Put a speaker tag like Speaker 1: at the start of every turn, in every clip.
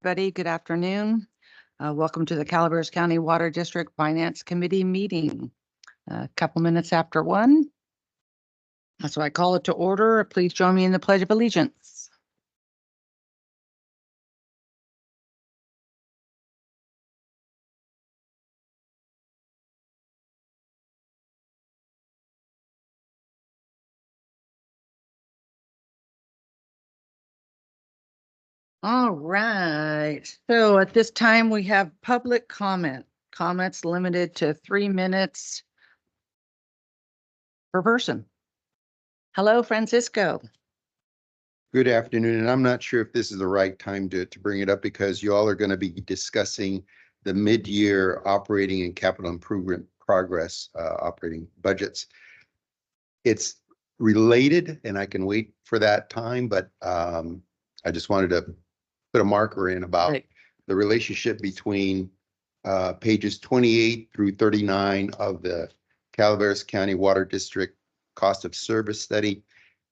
Speaker 1: Everybody, good afternoon. Welcome to the Calaveras County Water District Finance Committee meeting. A couple minutes after 1. So I call it to order. Please join me in the Pledge of Allegiance. All right. So at this time, we have public comment. Comments limited to 3 minutes per person. Hello, Francisco.
Speaker 2: Good afternoon, and I'm not sure if this is the right time to bring it up because you all are going to be discussing the mid-year operating and capital improvement progress operating budgets. It's related, and I can wait for that time, but I just wanted to put a marker in about the relationship between pages 28 through 39 of the Calaveras County Water District Cost of Service Study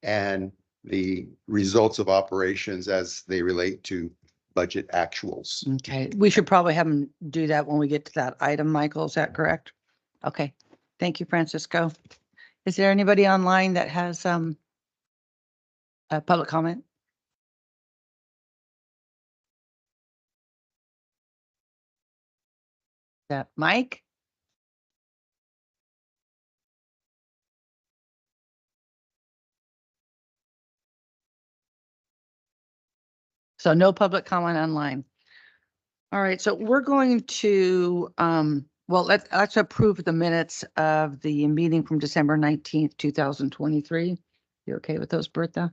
Speaker 2: and the results of operations as they relate to budget actuals.
Speaker 1: Okay, we should probably have them do that when we get to that item, Michael. Is that correct? Okay, thank you, Francisco. Is there anybody online that has a public comment? Mike? So no public comment online. All right, so we're going to, well, let's approve the minutes of the meeting from December 19th, 2023. You okay with those, Bertha?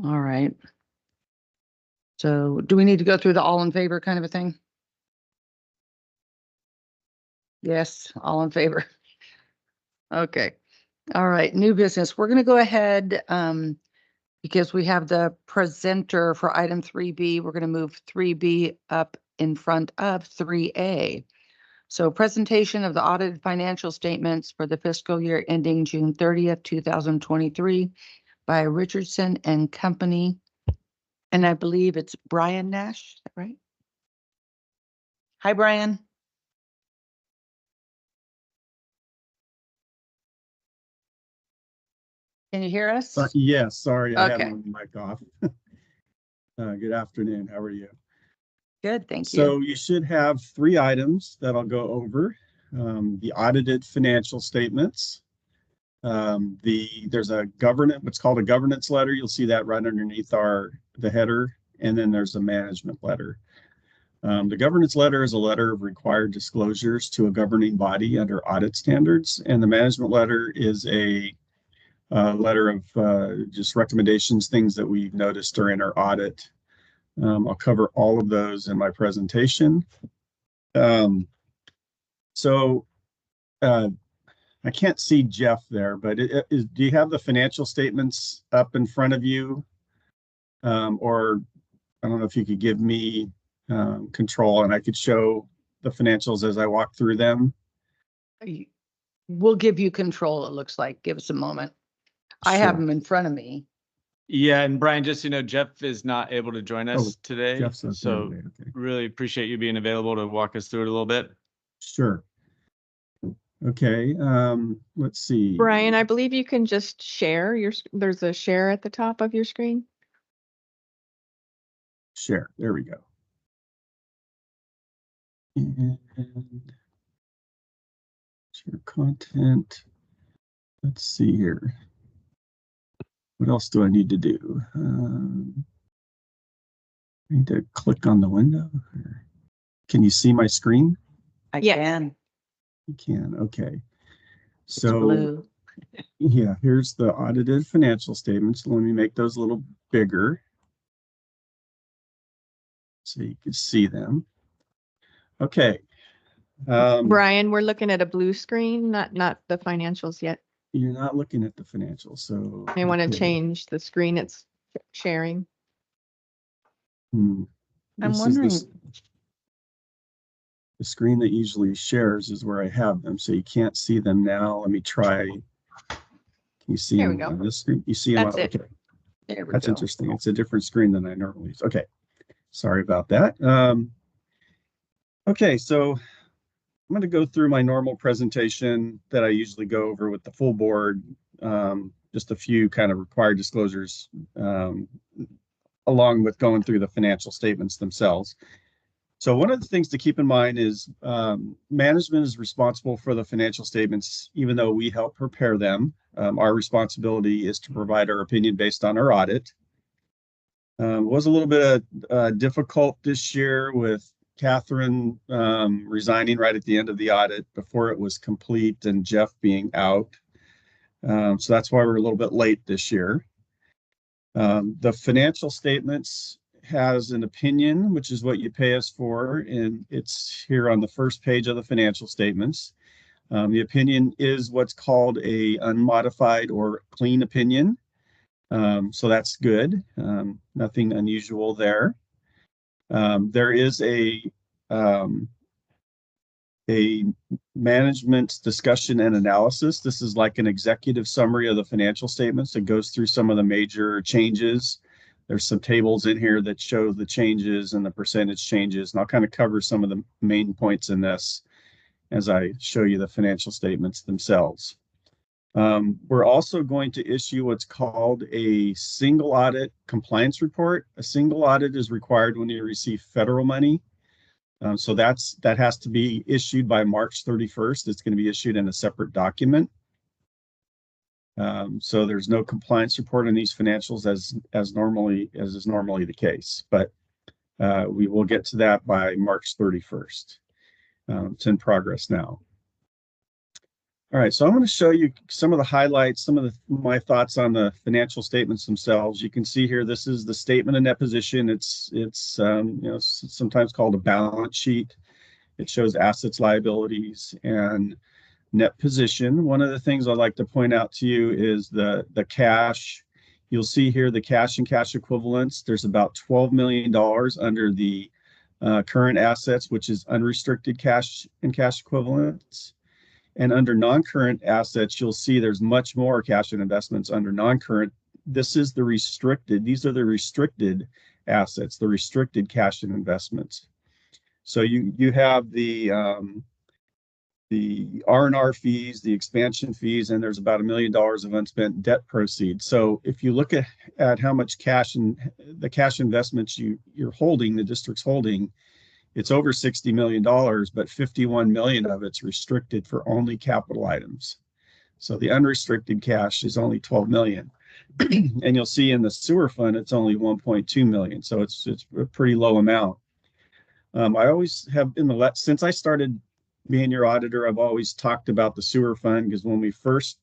Speaker 1: All right. So do we need to go through the all in favor kind of a thing? Yes, all in favor. Okay. All right, new business. We're going to go ahead because we have the presenter for item 3B. We're going to move 3B up in front of 3A. So presentation of the audited financial statements for the fiscal year ending June 30th, 2023 by Richardson and Company. And I believe it's Brian Nash, is that right? Hi, Brian. Can you hear us?
Speaker 3: Yes, sorry, I
Speaker 1: Okay.
Speaker 3: had my mic off. Good afternoon, how are you?
Speaker 1: Good, thank you.
Speaker 3: So you should have 3 items that I'll go over. The audited financial statements. There's a what's called a governance letter. You'll see that right underneath the header, and then there's a management letter. The governance letter is a letter of required disclosures to a governing body under audit standards, and the management letter is a letter of just recommendations, things that we've noticed during our audit. I'll cover all of those in my presentation. I can't see Jeff there, but do you have the financial statements up in front of you? Or I don't know if you could give me control and I could show the financials as I walk through them.
Speaker 1: We'll give you control, it looks like. Give us a moment. I have them in front of me.
Speaker 4: Yeah, and Brian, just so you know, Jeff is not able to join us today. So
Speaker 3: okay.
Speaker 4: Really appreciate you being available to walk us through it a little bit.
Speaker 3: Sure. Okay, let's see.
Speaker 5: Brian, I believe you can just share there's a share at the top of your screen.
Speaker 3: Share, there we go. And share content. Let's see here. What else do I need to do? I need to click on the window. Can you see my screen?
Speaker 1: I can.
Speaker 3: You can, okay.
Speaker 1: It's
Speaker 3: So
Speaker 1: blue.
Speaker 3: yeah, here's the audited financial statements. Let me make those a little bigger so you can see them. Okay.
Speaker 5: Brian, we're looking at a blue screen, not the financials yet.
Speaker 3: You're not looking at the financials, so
Speaker 5: I want to change the screen it's sharing.
Speaker 1: I'm wondering.
Speaker 3: The screen that usually shares is where I have them, so you can't see them now. Let me try. Can you see them on this screen? You see them?
Speaker 5: That's it.
Speaker 3: Okay. That's interesting. It's a different screen than I normally use. Okay. Sorry about that. Okay, so I'm going to go through my normal presentation that I usually go over with the full board. Just a few kind of required disclosures along with going through the financial statements themselves. So one of the things to keep in mind is management is responsible for the financial statements, even though we help prepare them. Our responsibility is to provide our opinion based on our audit. Was a little bit difficult this year with Catherine resigning right at the end of the audit before it was complete and Jeff being out. So that's why we're a little bit late this year. The financial statements has an opinion, which is what you pay us for, and it's here on the first page of the financial statements. The opinion is what's called a unmodified or clean opinion. So that's good. Nothing unusual there. There is a management discussion and analysis. This is like an executive summary of the financial statements. It goes through some of the major changes. There's some tables in here that show the changes and the percentage changes, and I'll kind of cover some of the main points in this as I show you the financial statements themselves. We're also going to issue what's called a single audit compliance report. A single audit is required when you receive federal money. So that has to be issued by March 31st. It's going to be issued in a separate document. So there's no compliance report on these financials as is normally the case, but we will get to that by March 31st. It's in progress now. All right, so I'm going to show you some of the highlights, some of my thoughts on the financial statements themselves. You can see here, this is the statement of net position. It's sometimes called a balance sheet. It shows assets, liabilities, and net position. One of the things I'd like to point out to you is the cash. You'll see here the cash and cash equivalents. There's about $12 million under the current assets, which is unrestricted cash and cash equivalents. And under non-current assets, you'll see there's much more cash and investments under non-current. This is the restricted. These are the restricted assets, the restricted cash and investments. So you have the R&R fees, the expansion fees, and there's about $1 million of unspent debt proceeds. So if you look at how much cash and the cash investments you're holding, the district's holding, it's over $60 million, but 51 million of it's restricted for only capital items. So the unrestricted cash is only 12 million. And you'll see in the sewer fund, it's only 1.2 million. So it's a pretty low amount. I always have since I started being your auditor, I've always talked about the sewer fund, because when we first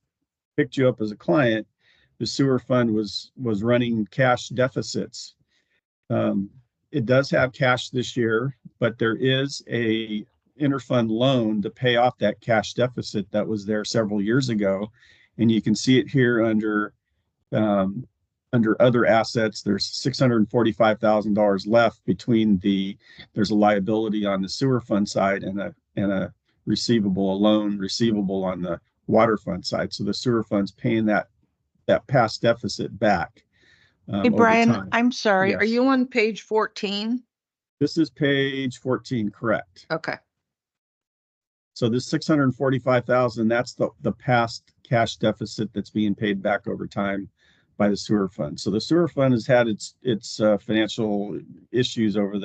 Speaker 3: picked you up as a client, the sewer fund was running cash deficits. It does have cash this year, but there is a interfund loan to pay off that cash deficit that was there several years ago. And you can see it here under other assets. There's $645,000 left between there's a liability on the sewer fund side and a loan receivable on the water fund side. So the sewer fund's paying that past deficit back.
Speaker 1: Hey, Brian, I'm sorry.
Speaker 3: Yes.
Speaker 1: Are you on page 14?
Speaker 3: This is page 14, correct.
Speaker 1: Okay.
Speaker 3: So this 645,000, that's the past cash deficit that's being paid back over time by the sewer fund. So the sewer fund has had its financial issues in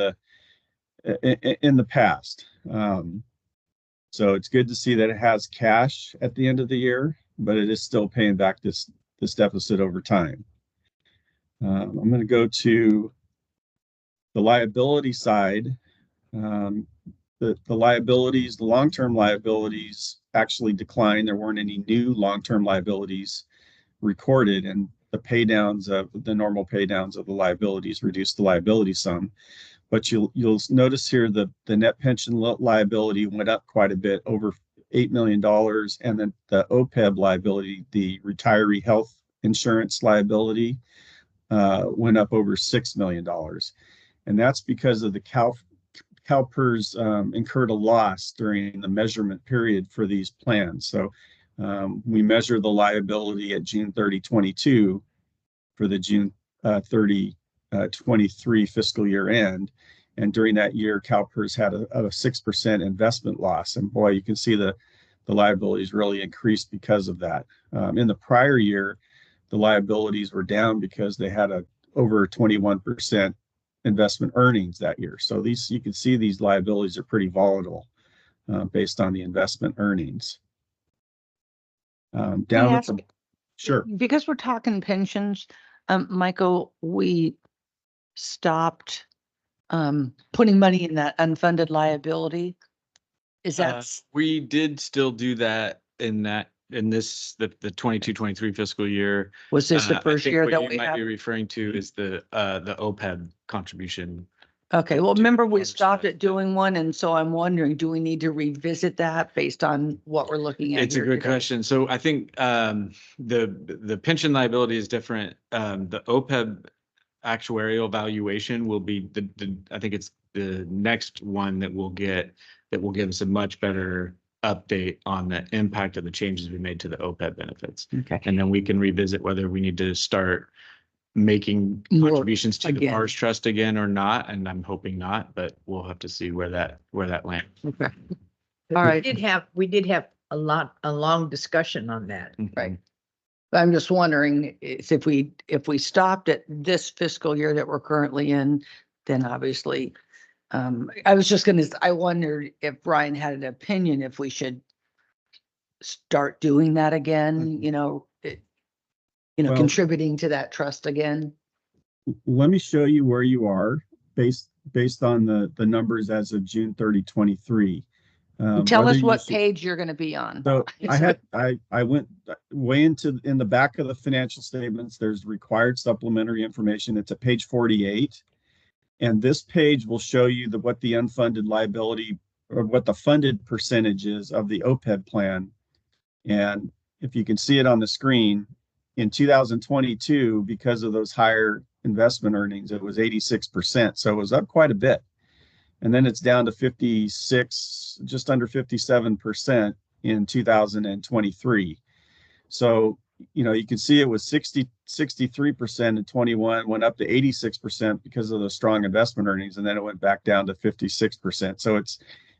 Speaker 3: the past. So it's good to see that it has cash at the end of the year, but it is still paying back this deficit over time. I'm going to go to the liability side. The liabilities, the long-term liabilities actually declined. There weren't any new long-term liabilities recorded, and the normal pay downs of the liabilities reduced the liability sum. But you'll notice here the net pension liability went up quite a bit, over $8 million, and then the OPEB liability, the retiree health insurance liability, went up over $6 million. And that's because of the CalPERS incurred a loss during the measurement period for these plans. So we measure the liability at June 30, 22 for the June 30 23 fiscal year end. And during that year, CalPERS had a 6% investment loss. And boy, you can see the liabilities really increased because of that. In the prior year, the liabilities were down because they had over 21% investment earnings that year. So you can see these liabilities are pretty volatile based on the investment earnings. Down at the, sure.
Speaker 1: Because we're talking pensions, Michael, we stopped putting money in that unfunded liability. Is that
Speaker 4: we did still do that in the 22-23 fiscal year.
Speaker 1: Was this the
Speaker 4: I
Speaker 1: first
Speaker 4: think
Speaker 1: year
Speaker 4: what
Speaker 1: that
Speaker 4: you
Speaker 1: we
Speaker 4: might
Speaker 1: have?
Speaker 4: be referring to is the OPEB contribution.
Speaker 1: Okay, well,
Speaker 4: to
Speaker 1: remember we
Speaker 4: our
Speaker 1: stopped
Speaker 4: side.
Speaker 1: at doing one, and so I'm wondering, do we need to revisit that based on what we're looking at
Speaker 4: It's a
Speaker 1: here
Speaker 4: good
Speaker 1: today?
Speaker 4: question. So I think the pension liability is different. The OPEB actuarial valuation will be I think it's the next one that will give us a much better update on the impact of the changes we made to the OPEB benefits.
Speaker 1: Okay.
Speaker 4: And then we can revisit whether we need to start making
Speaker 1: More
Speaker 4: contributions to the
Speaker 1: again.
Speaker 4: PARS trust again or not. And I'm hoping not, but we'll have to see where that lands.
Speaker 1: Okay.
Speaker 6: We
Speaker 1: All right.
Speaker 6: We did have a long discussion on that.
Speaker 1: Right. I'm just wondering if we stopped at this fiscal year that we're currently in, then obviously, I wondered if Brian had an opinion if we should start doing that again,
Speaker 3: Well-
Speaker 1: contributing to that trust again.
Speaker 3: Let me show you where you are based on the numbers as of June 30, 23.
Speaker 1: Tell
Speaker 3: Whether
Speaker 1: us
Speaker 3: you
Speaker 1: what
Speaker 3: should-
Speaker 1: page you're going to be on.
Speaker 3: So I went way in the back of the financial statements. There's required supplementary information. It's at page 48. And this page will show you what the unfunded liability or what the funded percentage is of the OPEB plan. And if you can see it on the screen, in 2022, because of those higher investment earnings, it was 86%. So it was up quite a bit. And then it's down to 56, just under 57% in 2023. So, you can see it was 63% in 21, went up to 86% because of the strong investment earnings, and then it went back down to 56%. So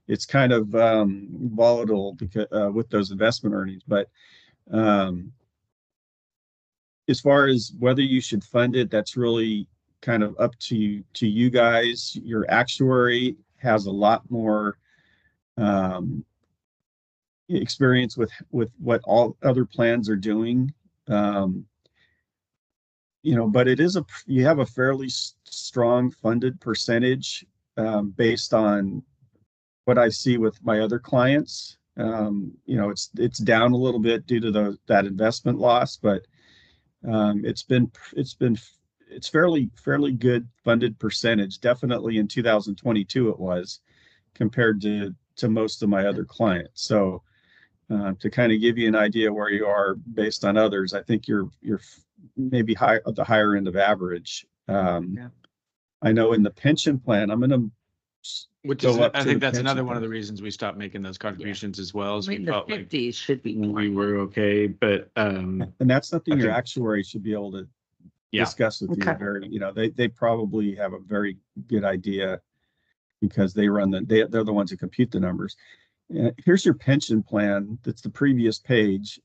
Speaker 3: it's kind of volatile because with those investment earnings. But as far as whether you should fund it, that's really kind of up to you guys. Your actuary has a lot more experience with what all other plans are doing. But you have a fairly strong funded percentage based on what I see with my other clients. It's down a little bit due to that investment loss, but it's fairly good funded percentage. Definitely in 2022 it was compared to most of my other clients. So to kind of give you an idea where you are based on others, I think you're maybe at the higher end of average. I know in the pension plan, I'm going to
Speaker 4: I think that's another one of the reasons we stopped making those contributions as well. As we
Speaker 1: the
Speaker 4: felt like
Speaker 1: 50s should be more.
Speaker 4: we were okay, but
Speaker 3: and that's something your
Speaker 4: think-
Speaker 3: actuary should be able to
Speaker 4: Yeah.
Speaker 3: discuss with
Speaker 1: Okay.
Speaker 3: you. They probably have a very good idea because they're the ones who compute the numbers. Here's your pension plan. That's the previous page.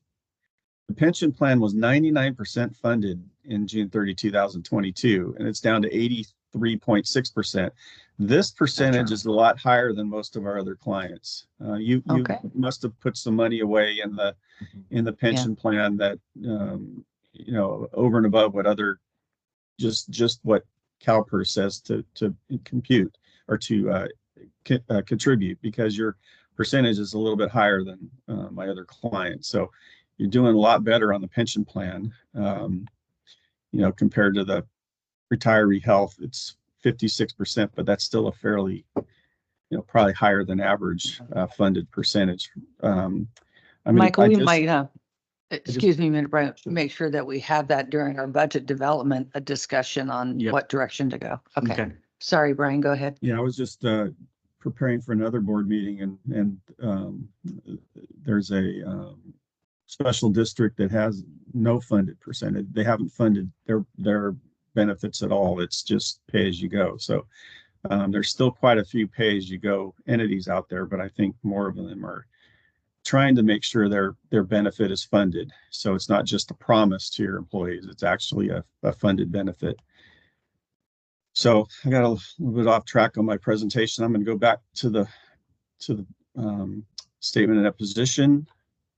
Speaker 3: The pension plan was 99% funded in June 30, 2022, and it's down to 83.6%. This percentage is a lot higher than most of our other clients. You must have put some money away in the pension plan that over and above what other just what CalPERS says to compute or to contribute, because your percentage is a little bit higher than my other clients. So you're doing a lot better on the pension plan, compared to the retiree health. It's 56%, but that's still a fairly, probably higher than average funded percentage.
Speaker 1: Michael, we might, excuse me a minute, Brian, make sure that we have that during our budget development, a discussion on what direction to go. Okay. Sorry, Brian, go ahead.
Speaker 3: Yeah, I was just preparing for another board meeting, and there's a special district that has no funded percentage. They haven't funded their benefits at all. It's just pay as you go. So there's still quite a few pay as you go entities out there, but I think more of them are trying to make sure their benefit is funded. So it's not just a promise to your employees, it's actually a funded benefit. So I got a little bit off track on my presentation. I'm going to go back to the statement of deposition,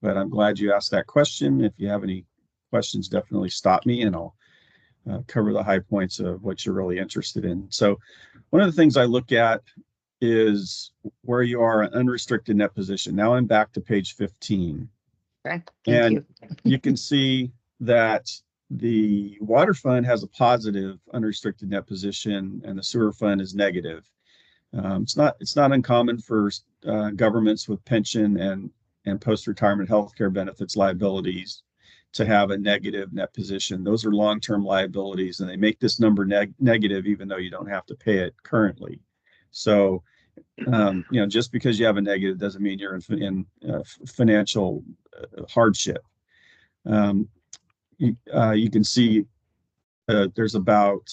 Speaker 3: but I'm glad you asked that question. If you have any questions, definitely stop me and I'll cover the high points of what you're really interested in. So one of the things I look at is where you are on unrestricted net position. Now I'm back to page 15.
Speaker 1: Okay, thank
Speaker 3: And
Speaker 1: you.
Speaker 3: you can see that the water fund has a positive unrestricted net position and the sewer fund is negative. It's not uncommon for governments with pension and post-retirement healthcare benefits liabilities to have a negative net position. Those are long-term liabilities and they make this number negative even though you don't have to pay it currently. So, just because you have a negative doesn't mean you're in financial hardship. You can see there's about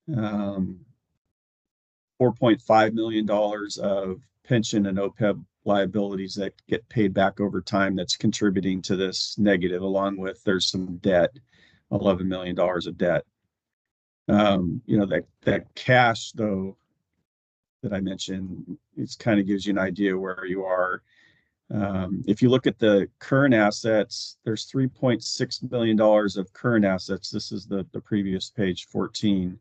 Speaker 3: $4.5 million of pension and OPEB liabilities that get paid back over time that's contributing to this negative, along with there's some debt, $11 million of debt. That cash, though, that I mentioned, it kind of gives you an idea where you are. If you look at the current assets, there's $3.6 million of current assets. This is the previous page 14.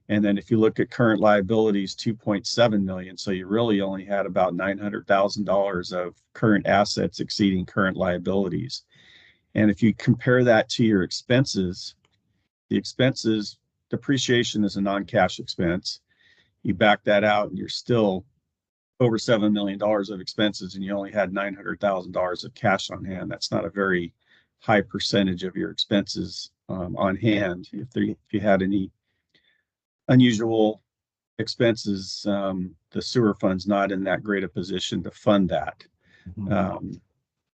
Speaker 3: And then if you look at current liabilities, 2.7 million. So you really only had about $900,000 of current assets exceeding current liabilities. And if you compare that to your expenses, the expenses, depreciation is a non-cash expense. You back that out and you're still over $7 million of expenses and you only had $900,000 of cash on hand. That's not a very high percentage of your expenses on hand. If you had any unusual expenses, the sewer fund's not in that great a position to fund that. The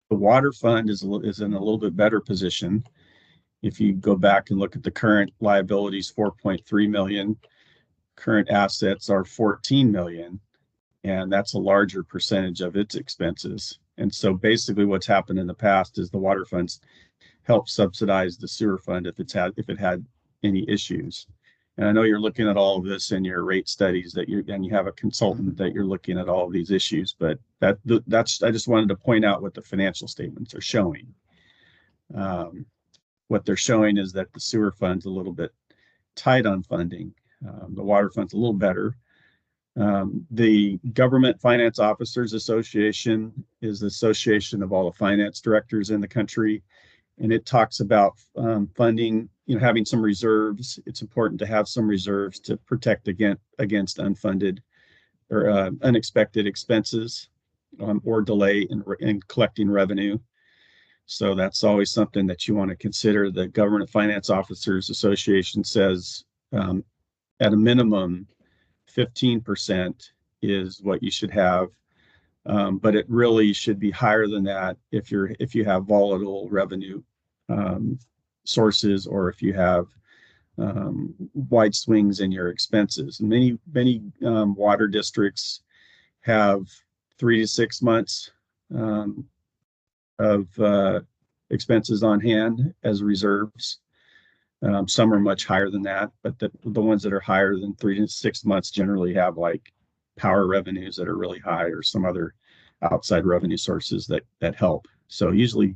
Speaker 3: water fund is in a little bit better position. If you go back and look at the current liabilities, 4.3 million, current assets are 14 million, and that's a larger percentage of its expenses. And so basically what's happened in the past is the water funds help subsidize the sewer fund if it had any issues. And I know you're looking at all of this in your rate studies and you have a consultant that you're looking at all of these issues, but that's I just wanted to point out what the financial statements are showing. What they're showing is that the sewer fund's a little bit tight on funding. The water fund's a little better. The Government Finance Officers Association is the association of all the finance directors in the country, and it talks about funding, having some reserves. It's important to have some reserves to protect against unfunded or unexpected expenses or delay in collecting revenue. So that's always something that you want to consider. The Government Finance Officers Association says at a minimum, 15% is what you should have, but it really should be higher than that if you have volatile revenue sources or if you have wide swings in your expenses. Many water districts have 3 to 6 months of expenses on hand as reserves. Some are much higher than that, but the ones that are higher than 3 to 6 months generally have like power revenues that are really high or some other outside revenue sources that help. So usually,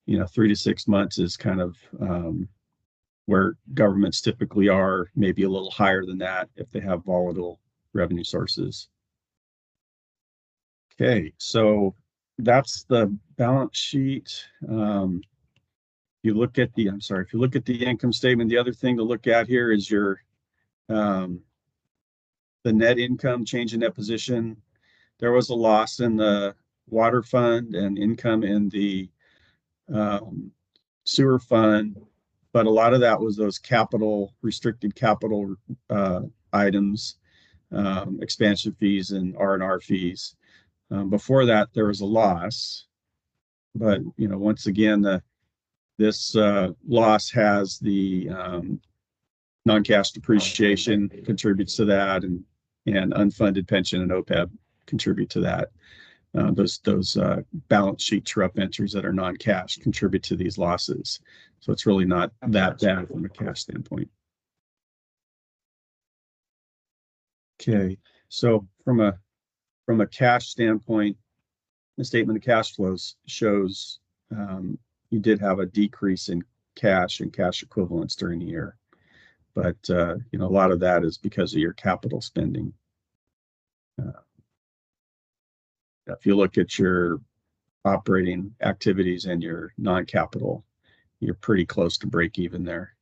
Speaker 3: 3 to 6 months is kind of where governments typically are, maybe a little higher than that if they have volatile revenue sources. Okay, so that's the balance sheet. If you look at the income statement, the other thing to look at here is your the net income change in net position. There was a loss in the water fund and income in the sewer fund, but a lot of that was those restricted capital items, expansion fees and R&R fees. Before that, there was a loss, but once again, this loss has the non-cash depreciation contributes to that, and unfunded pension and OPEB contribute to that. Those balance sheet true-up entries that are non-cash contribute to these losses. So it's really not that bad from a cash standpoint. Okay, so from a cash standpoint, the statement of cash flows shows you did have a decrease in cash and cash equivalents during the year. But a lot of that is because of your capital spending. If you look at your operating activities and your non-capital, you're pretty close to break even there.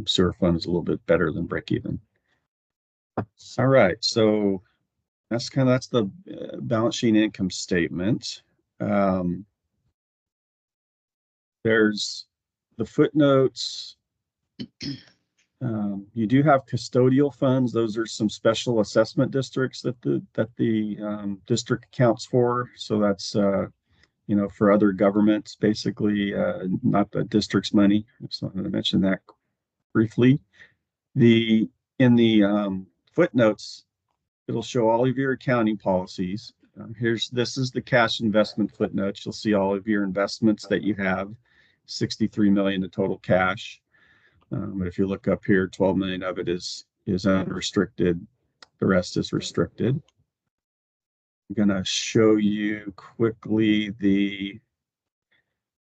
Speaker 3: Sewer fund is a little bit better than break even. All right, so that's the balance sheet income statement. There's the footnotes. You do have custodial funds. Those are some special assessment districts that the district accounts for. So that's for other governments, basically, not the district's money. So I'm going to mention that briefly. In the footnotes, it'll show all of your accounting policies. This is the cash investment footnotes. You'll see all of your investments that you have, 63 million in total cash. But if you look up here, 12 million of it is unrestricted. The rest is restricted. I'm going to show you quickly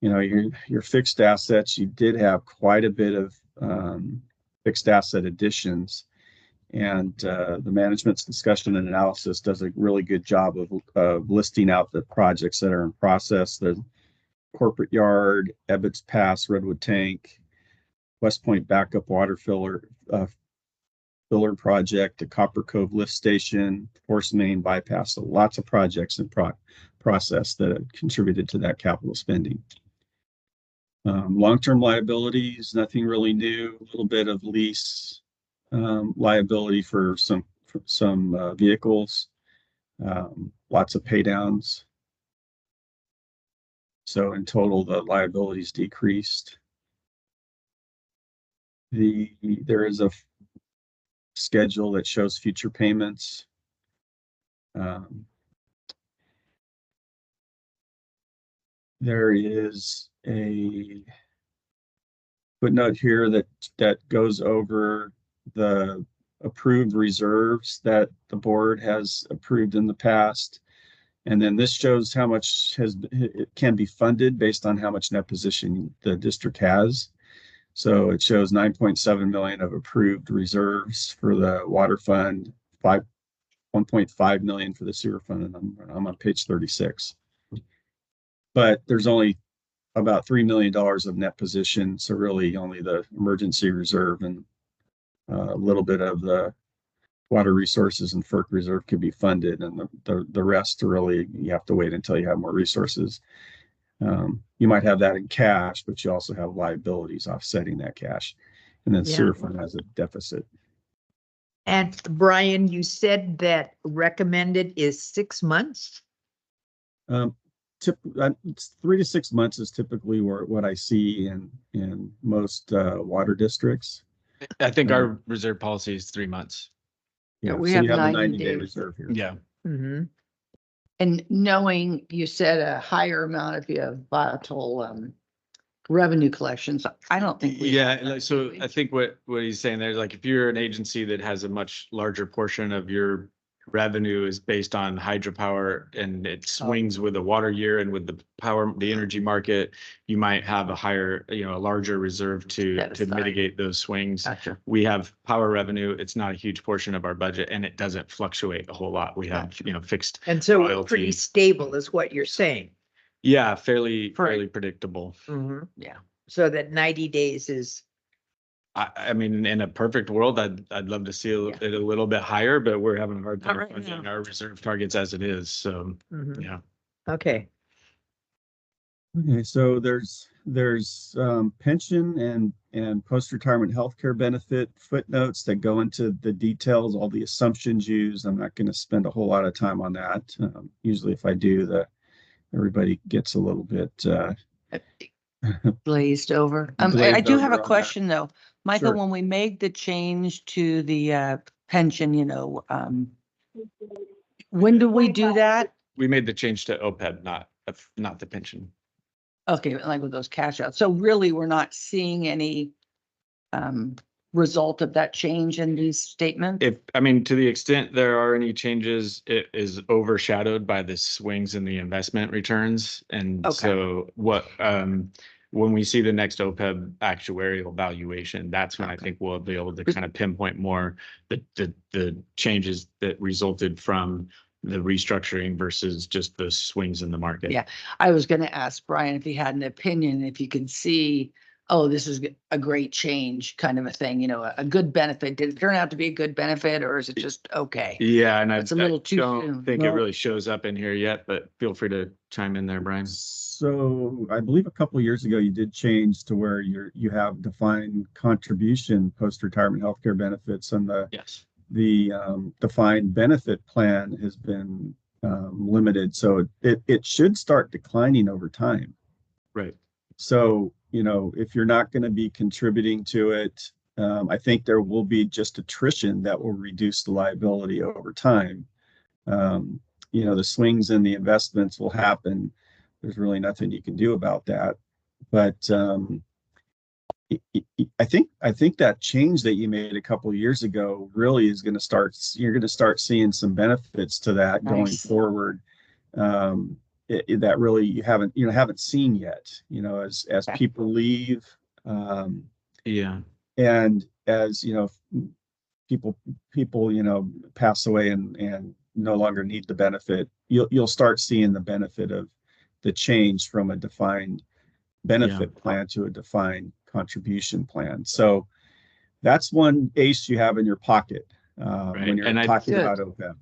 Speaker 3: your fixed assets. You did have quite a bit of fixed asset additions, and the management's discussion and analysis does a really good job of listing out the projects that are in process. The corporate yard, Ebbets Pass, Redwood Tank, West Point backup water filler project, the Copper Cove lift station, Force Main bypass. So lots of projects in process that have contributed to that capital spending. Long-term liabilities, nothing really new. A little bit of lease liability for some vehicles. Lots of pay downs. So in total, the liabilities decreased. There is a schedule that shows future payments. There is a footnote here that goes over the approved reserves that the board has approved in the past. And then this shows how much it can be funded based on how much net position the district has. So it shows 9.7 million of approved reserves for the water fund, 1.5 million for the sewer fund, and I'm on page 36. But there's only about $3 million of net position, so really only the emergency reserve and a little bit of the water resources and FERC reserve could be funded, and the rest really you have to wait until you have more resources. You might have that in cash, but you also have liabilities offsetting that cash. And then sewer fund has a deficit.
Speaker 6: And Brian, you said that recommended is 6 months?
Speaker 3: 3 to 6 months is typically what I see in most water districts.
Speaker 4: I think our reserve policy is 3 months.
Speaker 1: Yeah, we
Speaker 3: so
Speaker 1: have
Speaker 3: you have a
Speaker 1: 90
Speaker 3: 90-day
Speaker 1: days.
Speaker 3: reserve here.
Speaker 4: Yeah.
Speaker 6: Mm-hmm.
Speaker 1: And knowing you said a higher amount of your volatile revenue collections, I don't think we.
Speaker 4: Yeah,
Speaker 1: have that,
Speaker 4: so
Speaker 1: do we?
Speaker 4: I think what he's saying there is like, if you're an agency that has a much larger portion of your revenue is based on hydropower and it swings with the water year and with the energy market, you might have a higher, a larger reserve to
Speaker 1: Set aside.
Speaker 4: mitigate those swings.
Speaker 1: Gotcha.
Speaker 4: We have power revenue. It's not a huge portion of our budget and it doesn't fluctuate a whole lot. We have, fixed.
Speaker 6: And so
Speaker 4: Royalty.
Speaker 6: pretty stable is what you're saying.
Speaker 4: Yeah, fairly
Speaker 1: Correct.
Speaker 4: predictable.
Speaker 6: Mm-hmm.
Speaker 1: Yeah.
Speaker 6: So that 90 days is,
Speaker 4: I mean, in a perfect world, I'd love to see
Speaker 1: Yeah.
Speaker 4: it a little bit higher, but we're having a hard
Speaker 1: Not
Speaker 4: time
Speaker 1: right
Speaker 4: funding
Speaker 1: now.
Speaker 4: our reserve targets as it is. So,
Speaker 6: mhm.
Speaker 4: yeah.
Speaker 6: Okay.
Speaker 3: Okay, so there's pension and post-retirement healthcare benefit footnotes that go into the details, all the assumptions used. I'm not going to spend a whole lot of time on that. Usually if I do, everybody gets a little bit
Speaker 1: Glazed over. I
Speaker 3: Glazed
Speaker 1: do have a
Speaker 3: over on that.
Speaker 1: question though. Michael,
Speaker 3: Sure.
Speaker 1: when we made the change to the pension, when do we do that?
Speaker 4: We made the change to OPEB, not the pension.
Speaker 1: Okay, like with those cash outs. So really, we're not seeing any result of that change in these statements?
Speaker 4: To the extent there are any changes, it is overshadowed by the swings in the investment returns. And
Speaker 1: Okay.
Speaker 4: so when we see the next OPEB actuarial valuation, that's when I think we'll be able to kind of pinpoint more the changes that resulted from the restructuring versus just the swings in the market.
Speaker 1: Yeah, I was going to ask Brian if he had an opinion, if you could see, oh, this is a great change kind of a thing, a good benefit. Did it turn out to be a good benefit, or is it just okay?
Speaker 4: Yeah, and
Speaker 1: It's a little too soon.
Speaker 4: don't think it
Speaker 3: Well-
Speaker 4: really shows up in here yet, but feel free to chime in there, Brian.
Speaker 3: So I believe a couple of years ago, you did change to where you have defined contribution post-retirement healthcare benefits, and
Speaker 4: Yes.
Speaker 3: the defined benefit plan has been limited. So it should start declining over time.
Speaker 4: Right.
Speaker 3: So, if you're not going to be contributing to it, I think there will be just attrition that will reduce the liability over time. The swings in the investments will happen. There's really nothing you can do about that. But I think that change that you made a couple of years ago really is going to start. You're going to start seeing some benefits to that going
Speaker 1: Nice.
Speaker 3: forward. That really you haven't seen yet. As
Speaker 1: Okay.
Speaker 3: people leave,
Speaker 4: Yeah.
Speaker 3: and as people pass away and no longer need the benefit, you'll start seeing the benefit of the change from a defined benefit plan to a defined contribution plan. So that's one ace you have in your pocket
Speaker 4: Right.
Speaker 3: when you're
Speaker 4: And
Speaker 3: talking
Speaker 1: Good.
Speaker 3: about OPEB.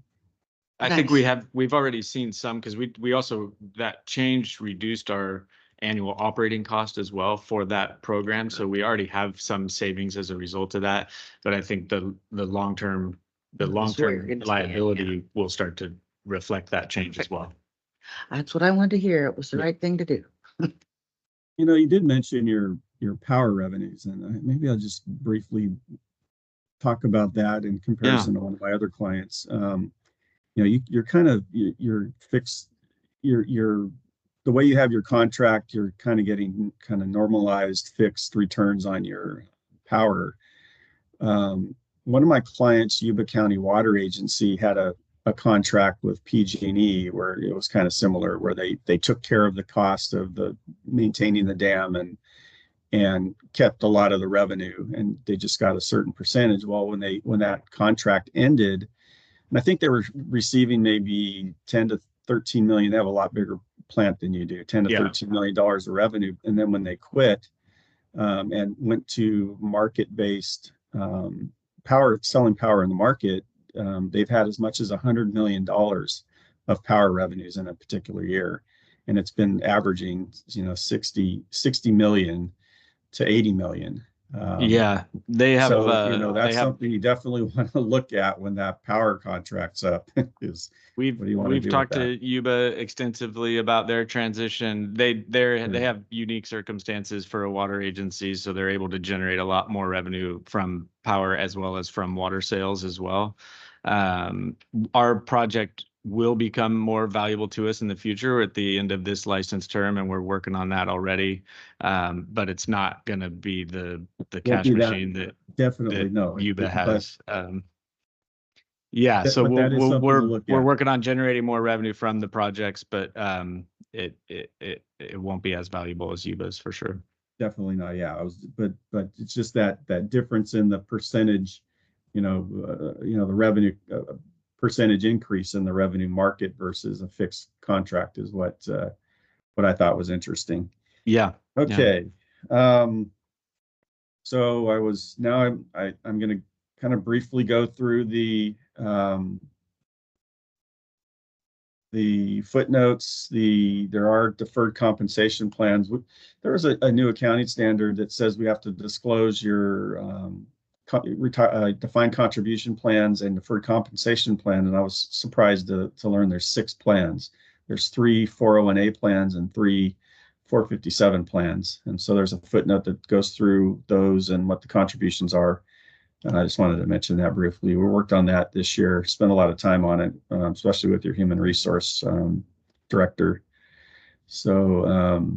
Speaker 4: I think
Speaker 1: Nice.
Speaker 4: we've already seen some, because we also, that change reduced our annual operating cost as well for that program. So we already have some savings as a result of that. But I think the long-term
Speaker 1: That's where you're gonna see it, yeah.
Speaker 4: liability will start to reflect that change as well.
Speaker 1: That's what I wanted to hear. It was the
Speaker 4: Yeah.
Speaker 1: right thing to do.
Speaker 3: You did mention your power revenues, and maybe I'll just briefly talk about that in comparison to one of my other clients. You're kind of you're fixed. You're the way you have your contract. You're kind of getting kind of normalized fixed returns on your power. One of my clients, Yuba County Water Agency, had a contract with PG&E where it was kind of similar, where they took care of the cost of the maintaining the dam and kept a lot of the revenue, and they just got a certain percentage. Well, when that contract ended, and I think they were receiving maybe 10 to 13 million. They have a lot bigger plant than you do, 10 to
Speaker 4: Yeah.
Speaker 3: 13 million dollars of revenue. And then when they quit and went to market-based selling power in the market, they've had as much as $100 million of power revenues in a particular year. And it's been averaging, 60 million to 80 million.
Speaker 4: Yeah, they have.
Speaker 3: So,
Speaker 4: they
Speaker 3: that's
Speaker 4: have.
Speaker 3: something you definitely want to look at when that power contract's up. Is
Speaker 4: We've
Speaker 3: what do you wanna do
Speaker 4: we've
Speaker 3: with
Speaker 4: talked
Speaker 3: that?
Speaker 4: to Yuba extensively about their transition. They have unique circumstances for a water agency, so they're able to generate a lot more revenue from power as well as from water sales as well. Our project will become more valuable to us in the future at the end of this license term, and we're working on that already. But it's not going to be the cash
Speaker 3: be that.
Speaker 4: machine that
Speaker 3: Definitely no.
Speaker 4: Yuba
Speaker 3: But
Speaker 4: has. Yeah, so
Speaker 3: but that is something to
Speaker 4: we're
Speaker 3: look
Speaker 4: we're
Speaker 3: at.
Speaker 4: working on generating more revenue from the projects, but it won't be as valuable as Yuba's for sure.
Speaker 3: Definitely not. Yeah, but it's just that difference in the percentage, the revenue percentage increase in the revenue market versus a fixed contract is what I thought was interesting.
Speaker 4: Yeah.
Speaker 3: Okay. So I'm going to kind of briefly go through the footnotes. There are deferred compensation plans. There is a new accounting standard that says we have to disclose your defined contribution plans and deferred compensation plan. And I was surprised to learn there's 6 plans. There's 3 401A plans and 3 457 plans. And so there's a footnote that goes through those and what the contributions are. And I just wanted to mention that briefly. We worked on that this year, spent a lot of time on it, especially with your human resource director. So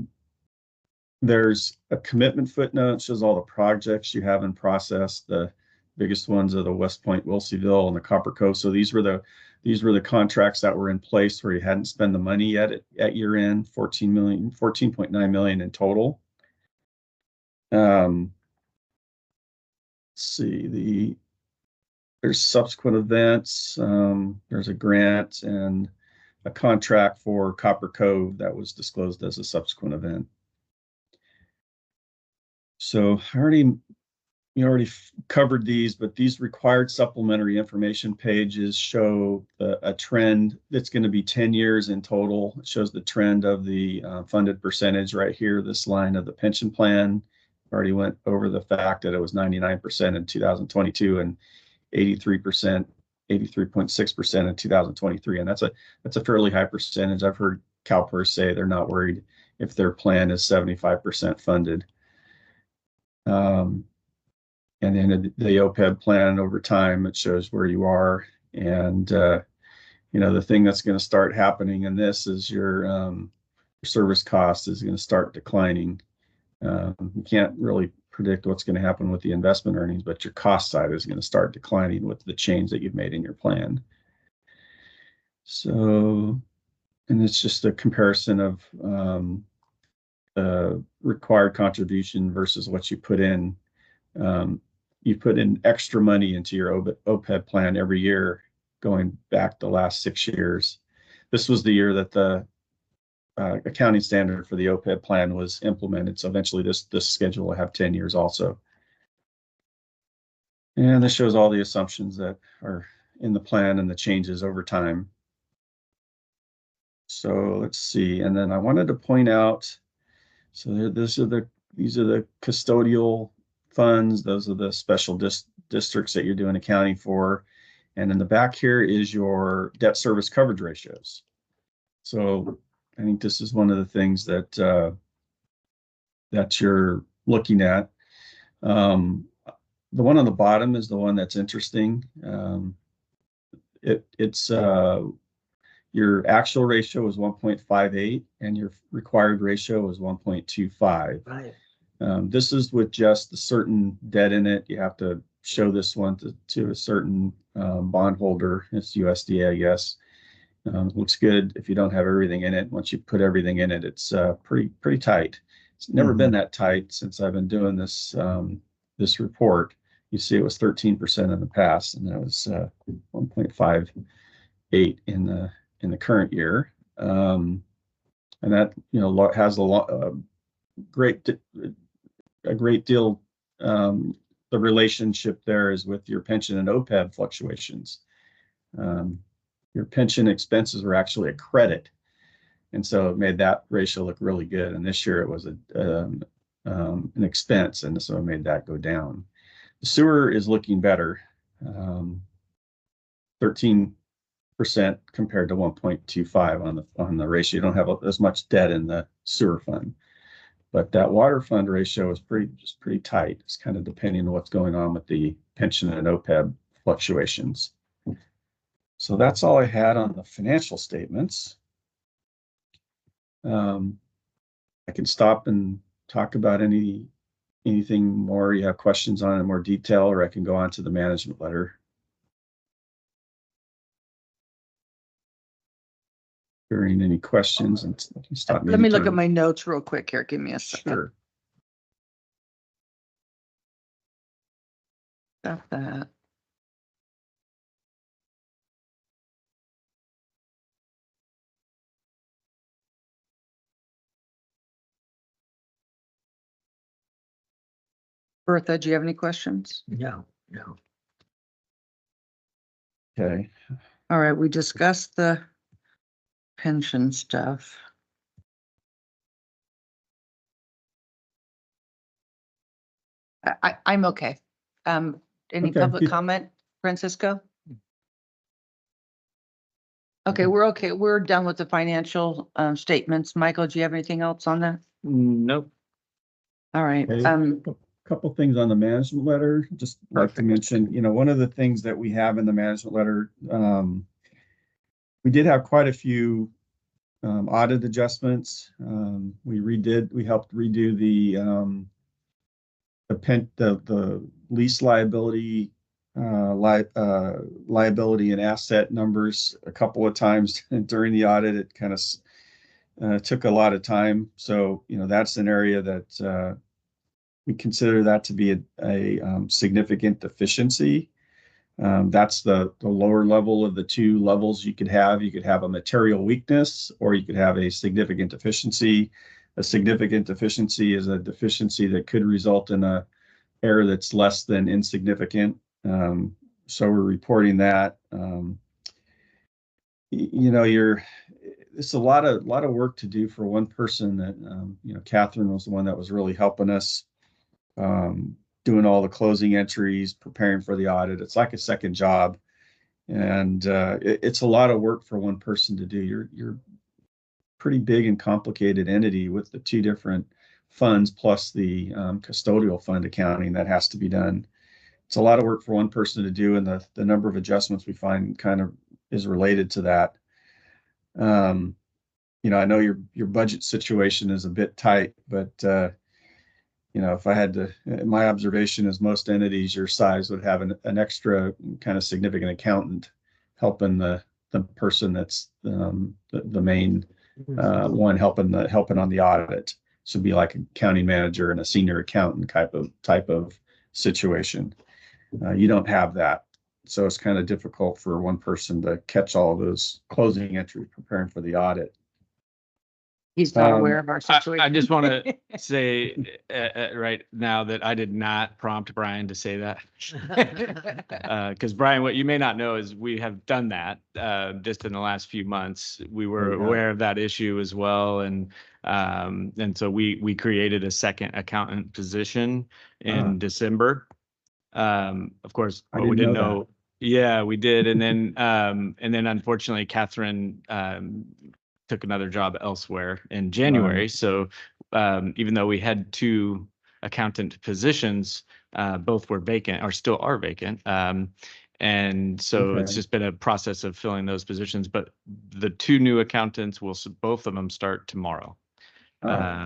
Speaker 3: there's a commitment footnote, shows all the projects you have in process. The biggest ones are the West Point, Wilseyville, and the Copper Cove. So these were the contracts that were in place where you hadn't spent the money yet at year end, 14.9 million in total. Let's see, there's subsequent events. There's a grant and a contract for Copper Cove that was disclosed as a subsequent event. So you already covered these, but these required supplementary information pages show a trend that's going to be 10 years in total. It shows the trend of the funded percentage right here, this line of the pension plan. Already went over the fact that it was 99% in 2022 and 83%, 83.6% in 2023. And that's a fairly high percentage. I've heard CalPERS say they're not worried if their plan is 75% funded. And then the OPEB plan over time, it shows where you are. And, the thing that's going to start happening in this is your service cost is going to start declining. You can't really predict what's going to happen with the investment earnings, but your cost side is going to start declining with the change that you've made in your plan. So, and it's just a comparison of required contribution versus what you put in. You put in extra money into your OPEB plan every year, going back the last 6 years. This was the year that the accounting standard for the OPEB plan was implemented. So eventually this schedule will have 10 years also. And this shows all the assumptions that are in the plan and the changes over time. So let's see. And then I wanted to point out, so these are the custodial funds. Those are the special districts that you're doing accounting for. And in the back here is your debt service coverage ratios. So I think this is one of the things that that you're looking at. The one on the bottom is the one that's interesting. It's your actual ratio is 1.58 and your required ratio is 1.25.
Speaker 6: Right.
Speaker 3: This is with just a certain debt in it. You have to show this one to a certain bondholder. It's USDA, I guess. Looks good if you don't have everything in it. Once you put everything in it, it's pretty tight. It's never been that tight since I've been doing this this report. You see, it was 13% in the past, and that was 1.58 in the current year. And that has a great deal. The relationship there is with your pension and OPEB fluctuations. Your pension expenses were actually a credit, and so it made that ratio look really good. And this year it was an expense, and so it made that go down. The sewer is looking better, 13% compared to 1.25 on the ratio. You don't have as much debt in the sewer fund, but that water fund ratio is pretty tight. It's kind of depending on what's going on with the pension and OPEB fluctuations. So that's all I had on the financial statements. I can stop and talk about anything more you have questions on in more detail, or I can go on to the management letter. Hearing any questions, and stop me.
Speaker 1: Let me look at my notes real quick here. Give me a second.
Speaker 3: Sure.
Speaker 1: Got that. Bertha, do you have any questions?
Speaker 6: No.
Speaker 3: Okay.
Speaker 1: All right, we discussed the pension stuff. I'm okay. Any
Speaker 3: Okay.
Speaker 1: public comment, Francisco? Okay, we're okay. We're done with the financial statements. Michael, do you have anything else on that?
Speaker 4: Nope.
Speaker 1: All right,
Speaker 3: Okay. Couple things on the management letter, just like to
Speaker 1: Perfect.
Speaker 3: mention, one of the things that we have in the management letter, we did have quite a few audit adjustments. We helped redo the lease liability, liability and asset numbers a couple of times during the audit. It kind of took a lot of time. So, that's an area that we consider that to be a significant deficiency. That's the lower level of the two levels you could have. You could have a material weakness, or you could have a significant deficiency. A significant deficiency is a deficiency that could result in a error that's less than insignificant. So we're reporting that. It's a lot of work to do for one person. That Catherine was the one that was really helping us, doing all the closing entries, preparing for the audit. It's like a second job, and it's a lot of work for one person to do. You're pretty big and complicated entity with the two different funds plus the custodial fund accounting that has to be done. It's a lot of work for one person to do, and the number of adjustments we find kind of is related to that. I know your budget situation is a bit tight, but if I had to, my observation is most entities your size would have an extra kind of significant accountant helping the person that's the main one helping on the audit. So it'd be like a county manager and a senior accountant type of situation. You don't have that. So it's kind of difficult for one person to catch all those closing entries preparing for the audit.
Speaker 1: He's not aware of our situation.
Speaker 4: I just want to say right now that I did not prompt Brian to say that. Because Brian, what you may not know is we have done that just in the last few months. We were aware of that issue as well. And so we created a second accountant position in December. Of course, but we didn't know. Yeah, we did. And then unfortunately, Catherine took another job elsewhere in January. So even though we had two accountant positions, both were vacant or still are vacant. And so it's just been a process of filling those positions. But the two new accountants both of them start tomorrow.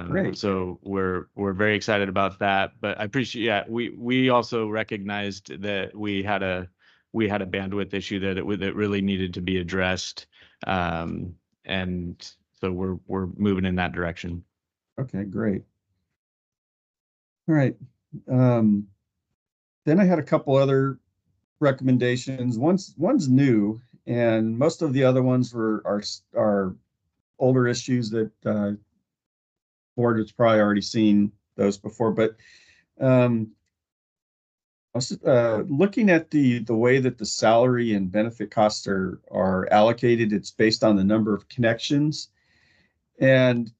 Speaker 3: Great.
Speaker 4: So we're very excited about that. But I appreciate, we also recognized that we had a bandwidth issue that that really needed to be addressed. And so we're moving in that direction.
Speaker 3: Okay, great. All right. Then I had a couple other recommendations. One's new, and most of the other ones are older issues that board has probably already seen those before. But I was looking at the way that the salary and benefit costs are allocated. It's based on the number of connections. And,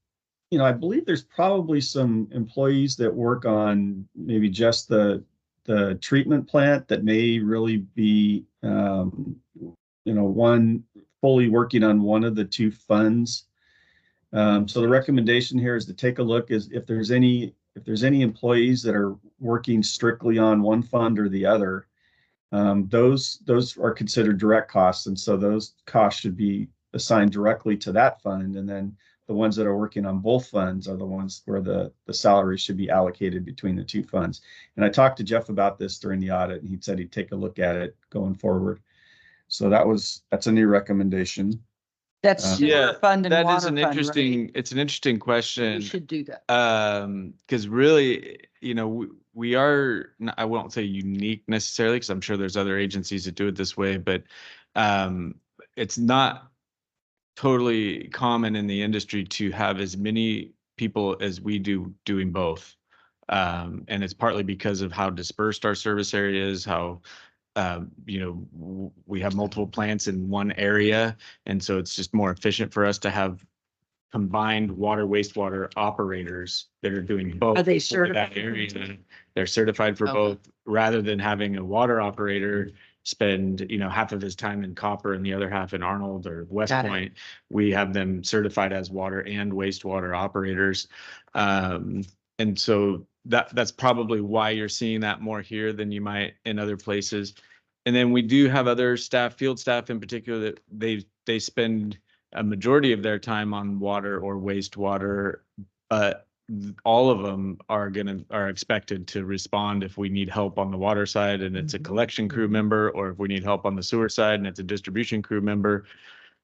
Speaker 3: I believe there's probably some employees that work on maybe just the treatment plant that may really be, one fully working on one of the two funds. So the recommendation here is to take a look if there's any employees that are working strictly on one fund or the other, those are considered direct costs. And so those costs should be assigned directly to that fund. And then the ones that are working on both funds are the ones where the salary should be allocated between the two funds. And I talked to Jeff about this during the audit, and he said he'd take a look at it going forward. So that's a new recommendation.
Speaker 1: That's sewer fund and
Speaker 4: that
Speaker 1: water
Speaker 4: is an
Speaker 1: fund,
Speaker 4: interesting.
Speaker 1: right?
Speaker 4: It's an interesting question.
Speaker 1: We should do that.
Speaker 4: Because really, we are. I won't say unique necessarily, because I'm sure there's other agencies that do it this way, but it's not totally common in the industry to have as many people as we do doing both. And it's partly because of how dispersed our service area is, how we have multiple plants in one area. And so it's just more efficient for us to have combined water, wastewater operators that are doing both.
Speaker 1: Are they
Speaker 4: for that
Speaker 1: certified?
Speaker 4: area. They're certified for
Speaker 1: Okay.
Speaker 4: both, rather than having a water operator spend, half of his time in Copper and the other half in Arnold or West
Speaker 1: Got it.
Speaker 4: Point. We have them certified as water and wastewater operators. And so that's probably why you're seeing that more here than you might in other places. And then we do have other staff, field staff in particular, that they spend a majority of their time on water or wastewater, but all of them are expected to respond if we need help on the water side and it's a collection crew member, or if we need help on the sewer side and it's a distribution crew member.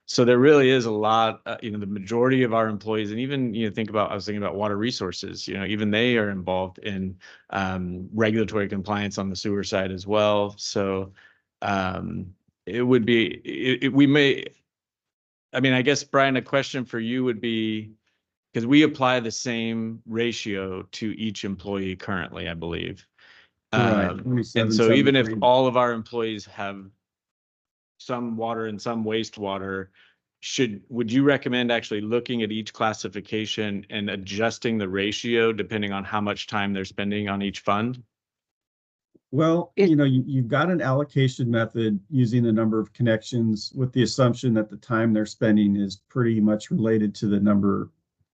Speaker 4: So there really is a lot, the majority of our employees, and even, I was thinking about water resources, even they are involved in regulatory compliance on the sewer side as well. So it would be, I guess, Brian, a question for you would be, because we apply the same ratio to each employee currently, I believe.
Speaker 3: Right,
Speaker 4: And so even if
Speaker 3: 2773.
Speaker 4: all of our employees have some water and some wastewater, would you recommend actually looking at each classification and adjusting the ratio depending on how much time they're spending on each fund?
Speaker 3: Well, you've got an allocation method using the number of connections with the assumption that the time they're spending is pretty much related to the number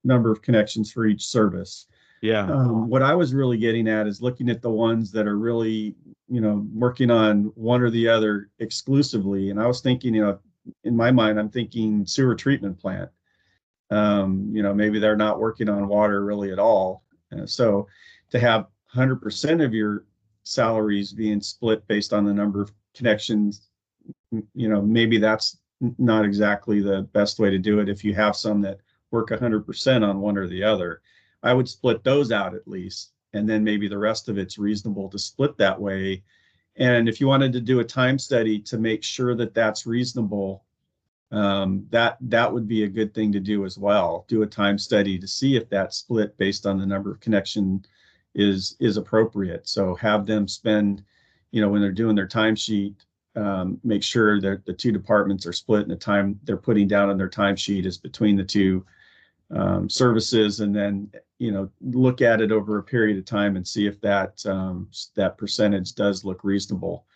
Speaker 3: of connections for each service.
Speaker 4: Yeah.
Speaker 3: What I was really getting at is looking at the ones that are really, working on one or the other exclusively. And I was thinking, in my mind, I'm thinking sewer treatment plant. Maybe they're not working on water really at all. So to have 100% of your salaries being split based on the number of connections, maybe that's not exactly the best way to do it. If you have some that work 100% on one or the other, I would split those out at least. And then maybe the rest of it's reasonable to split that way. And if you wanted to do a time study to make sure that that's reasonable, that would be a good thing to do as well. Do a time study to see if that split based on the number of connection is appropriate. So have them spend, when they're doing their timesheet, make sure that the two departments are split and the time they're putting down on their timesheet is between the two services, and then look at it over a period of time and see if that percentage does look reasonable.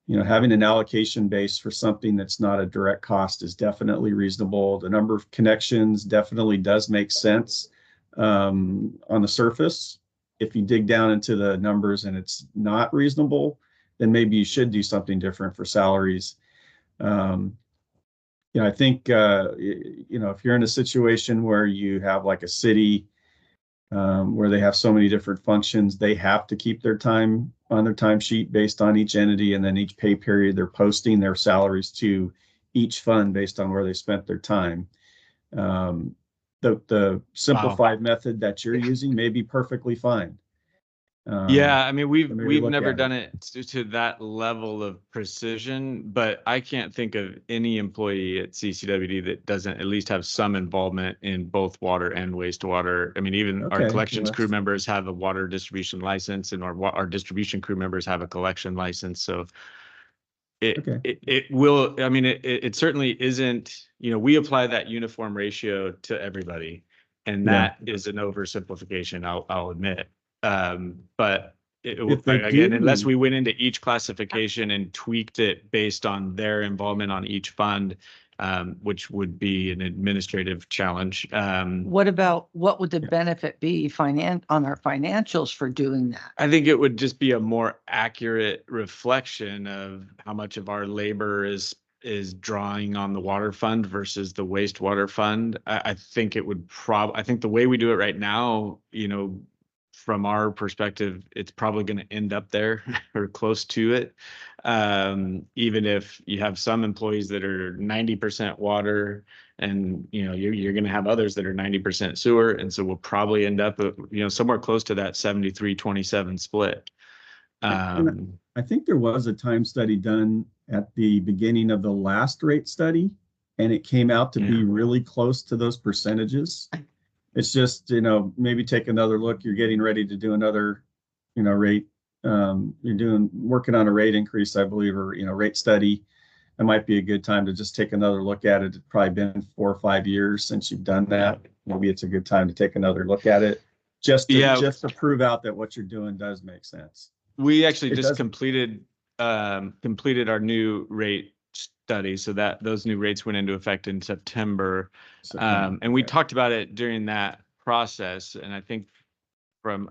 Speaker 3: Having an allocation base for something that's not a direct cost is definitely reasonable. The number of connections definitely does make sense on the surface. If you dig down into the numbers and it's not reasonable, then maybe you should do something different for salaries. I think, if you're in a situation where you have like a city where they have so many different functions, they have to keep their time on their timesheet based on each entity, and then each pay period, they're posting their salaries to each fund based on where they spent their time. The simplified method that you're using may be perfectly fine.
Speaker 4: Yeah, we've
Speaker 3: look
Speaker 4: never
Speaker 3: at
Speaker 4: done it to that level of precision, but I can't think of any employee at CCWD that doesn't at least have some involvement in both water and wastewater. Even our
Speaker 3: Okay,
Speaker 4: collections
Speaker 3: well,
Speaker 4: crew members have a water distribution license, and our distribution crew members have a collection license. So it certainly isn't, we apply that uniform ratio to everybody, and that is an oversimplification, I'll admit. But again, unless we went into each classification and tweaked it based on their involvement on each fund, which would be an administrative challenge.
Speaker 1: What would the benefit be on our financials for doing that?
Speaker 4: I think it would just be a more accurate reflection of how much of our labor is drawing on the water fund versus the wastewater fund. I think it would I think the way we do it right now, from our perspective, it's probably going to end up there or close to it. Even if you have some employees that are 90% water, and you're going to have others that are 90% sewer, and so we'll probably end up somewhere close to that 73-27 split.
Speaker 3: I think there was a time study done at the beginning of the last rate study, and it came out to be really close to those percentages. It's just, maybe take another look. You're getting ready to do another, rate. You're working on a rate increase, I believe, or, rate study. It might be a good time to just take another look at it. It's probably been 4 or 5 years since you've done that. Maybe it's a good time to take another look at it, just to prove out that what you're doing does make sense.
Speaker 4: We actually just completed completed our new rate study, so that those new rates went into effect in September. And we talked about it during that process, and I think from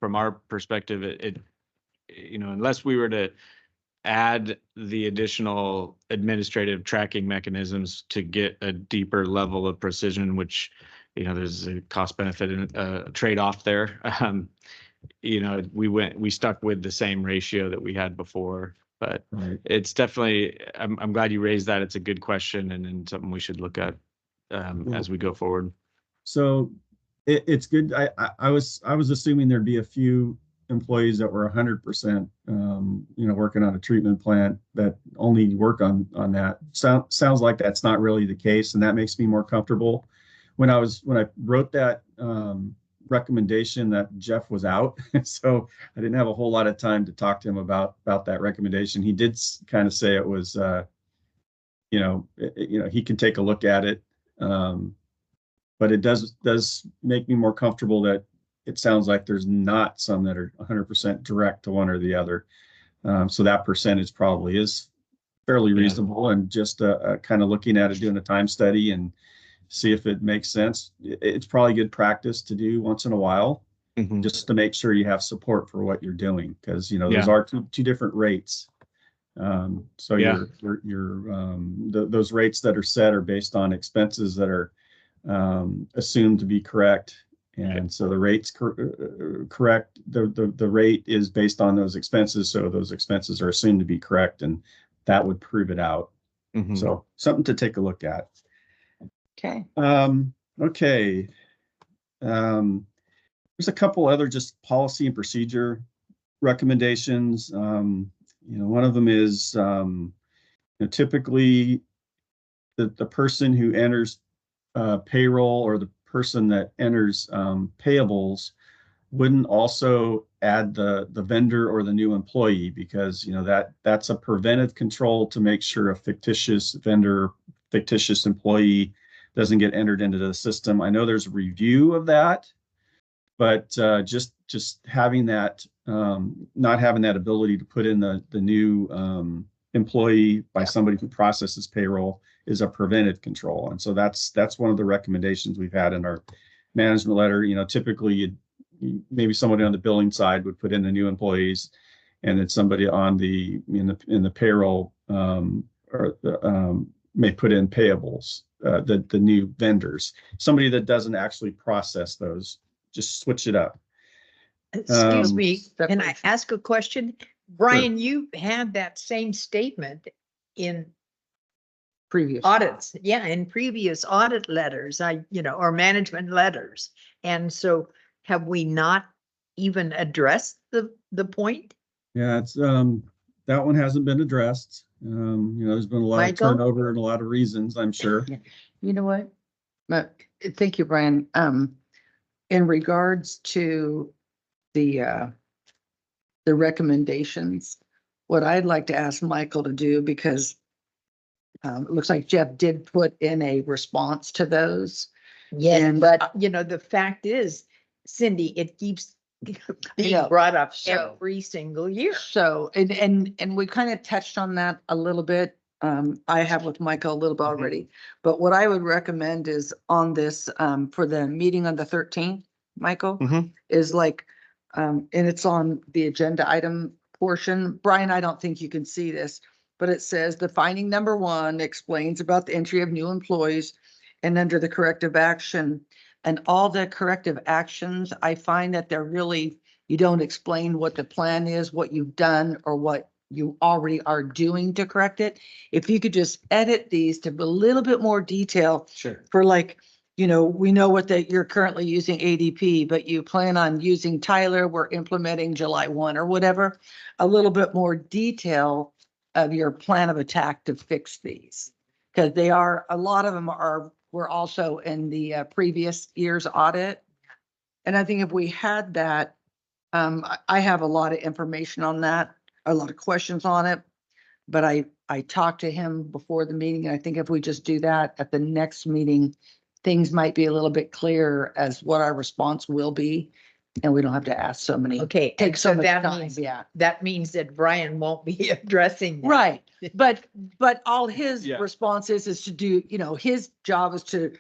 Speaker 4: our perspective, unless we were to add the additional administrative tracking mechanisms to get a deeper level of precision, which, there's a cost benefit and trade-off there. We stuck with the same ratio that we had before, but
Speaker 3: Right.
Speaker 4: it's definitely, I'm glad you raised that. It's a good question and something we should look at as we go forward.
Speaker 3: So it's good. I was assuming there'd be a few employees that were 100%, working on a treatment plant that only work on that. Sounds like that's not really the case, and that makes me more comfortable. When I wrote that recommendation, that Jeff was out, so I didn't have a whole lot of time to talk to him about that recommendation. He did kind of say it was, he can take a look at it, but it does make me more comfortable that it sounds like there's not some that are 100% direct to one or the other. So that percentage probably is fairly reasonable, and just kind of looking at it, doing a time study and see if it makes sense. It's probably good practice to do once in a while, just to make sure you have support for what you're doing, because those are two different rates. So those rates that are set are based on expenses that are assumed to be correct, and so the rates correct. The rate is based on those expenses, so those expenses are assumed to be correct, and that would prove it out. So something to take a look at.
Speaker 1: Okay.
Speaker 3: Okay. There's a couple other just policy and procedure recommendations. One of them is typically the person who enters payroll, or the person that enters payables, wouldn't also add the vendor or the new employee, because that's a preventive control to make sure a fictitious vendor, fictitious employee doesn't get entered into the system. I know there's a review of that, but just having that, not having that ability to put in the new employee by somebody who processes payroll is a preventive control. And so that's one of the recommendations we've had in our management letter. Typically maybe somebody on the billing side would put in the new employees, and then somebody on in the payroll may put in payables, the new vendors. Somebody that doesn't actually process those, just switch it up.
Speaker 6: Excuse me, can I ask a question? Brian, you had that same statement in
Speaker 1: Previous
Speaker 6: audits. Yeah, in previous audit letters, or management letters. And so have we not even addressed the point?
Speaker 3: Yeah, it's that one hasn't been addressed. There's been a lot of turnover and a lot of reasons, I'm sure.
Speaker 1: You know what? But thank you, Brian. In regards to the recommendations, what I'd like to ask Michael to do, because it looks like Jeff did put in a response to those.
Speaker 6: Yes,
Speaker 1: And,
Speaker 6: but the fact is, Cindy, it keeps being brought up every single year.
Speaker 1: So, and we kind of touched on that a little bit. I have with Michael a little bit already, but what I would recommend is on this, for the meeting on the 13th, Michael, is like, and it's on the agenda item portion. Brian, I don't think you can see this, but it says the finding number 1 explains about the entry of new employees, and under the corrective action, and all the corrective actions, I find that they're really, you don't explain what the plan is, what you've done, or what you already are doing to correct it. If you could just edit these to a little bit more detail.
Speaker 4: Sure.
Speaker 1: For like, we know what that you're currently using ADP, but you plan on using Tyler, we're implementing July 1 or whatever, a little bit more detail of your plan of attack to fix these. Because a lot of them were also in the previous year's audit. And I think if we had that, I have a lot of information on that, a lot of questions on it, but I talked to him before the meeting, and I think if we just do that at the next meeting, things might be a little bit clearer as what our response will be. And we don't have to ask so many,
Speaker 6: Okay,
Speaker 1: take
Speaker 6: and
Speaker 1: so
Speaker 6: so
Speaker 1: much
Speaker 6: that
Speaker 1: time,
Speaker 6: means,
Speaker 1: yeah.
Speaker 6: that means that Brian won't be addressing that.
Speaker 1: Right, but all his
Speaker 4: Yeah.
Speaker 1: responses is to do, his job is to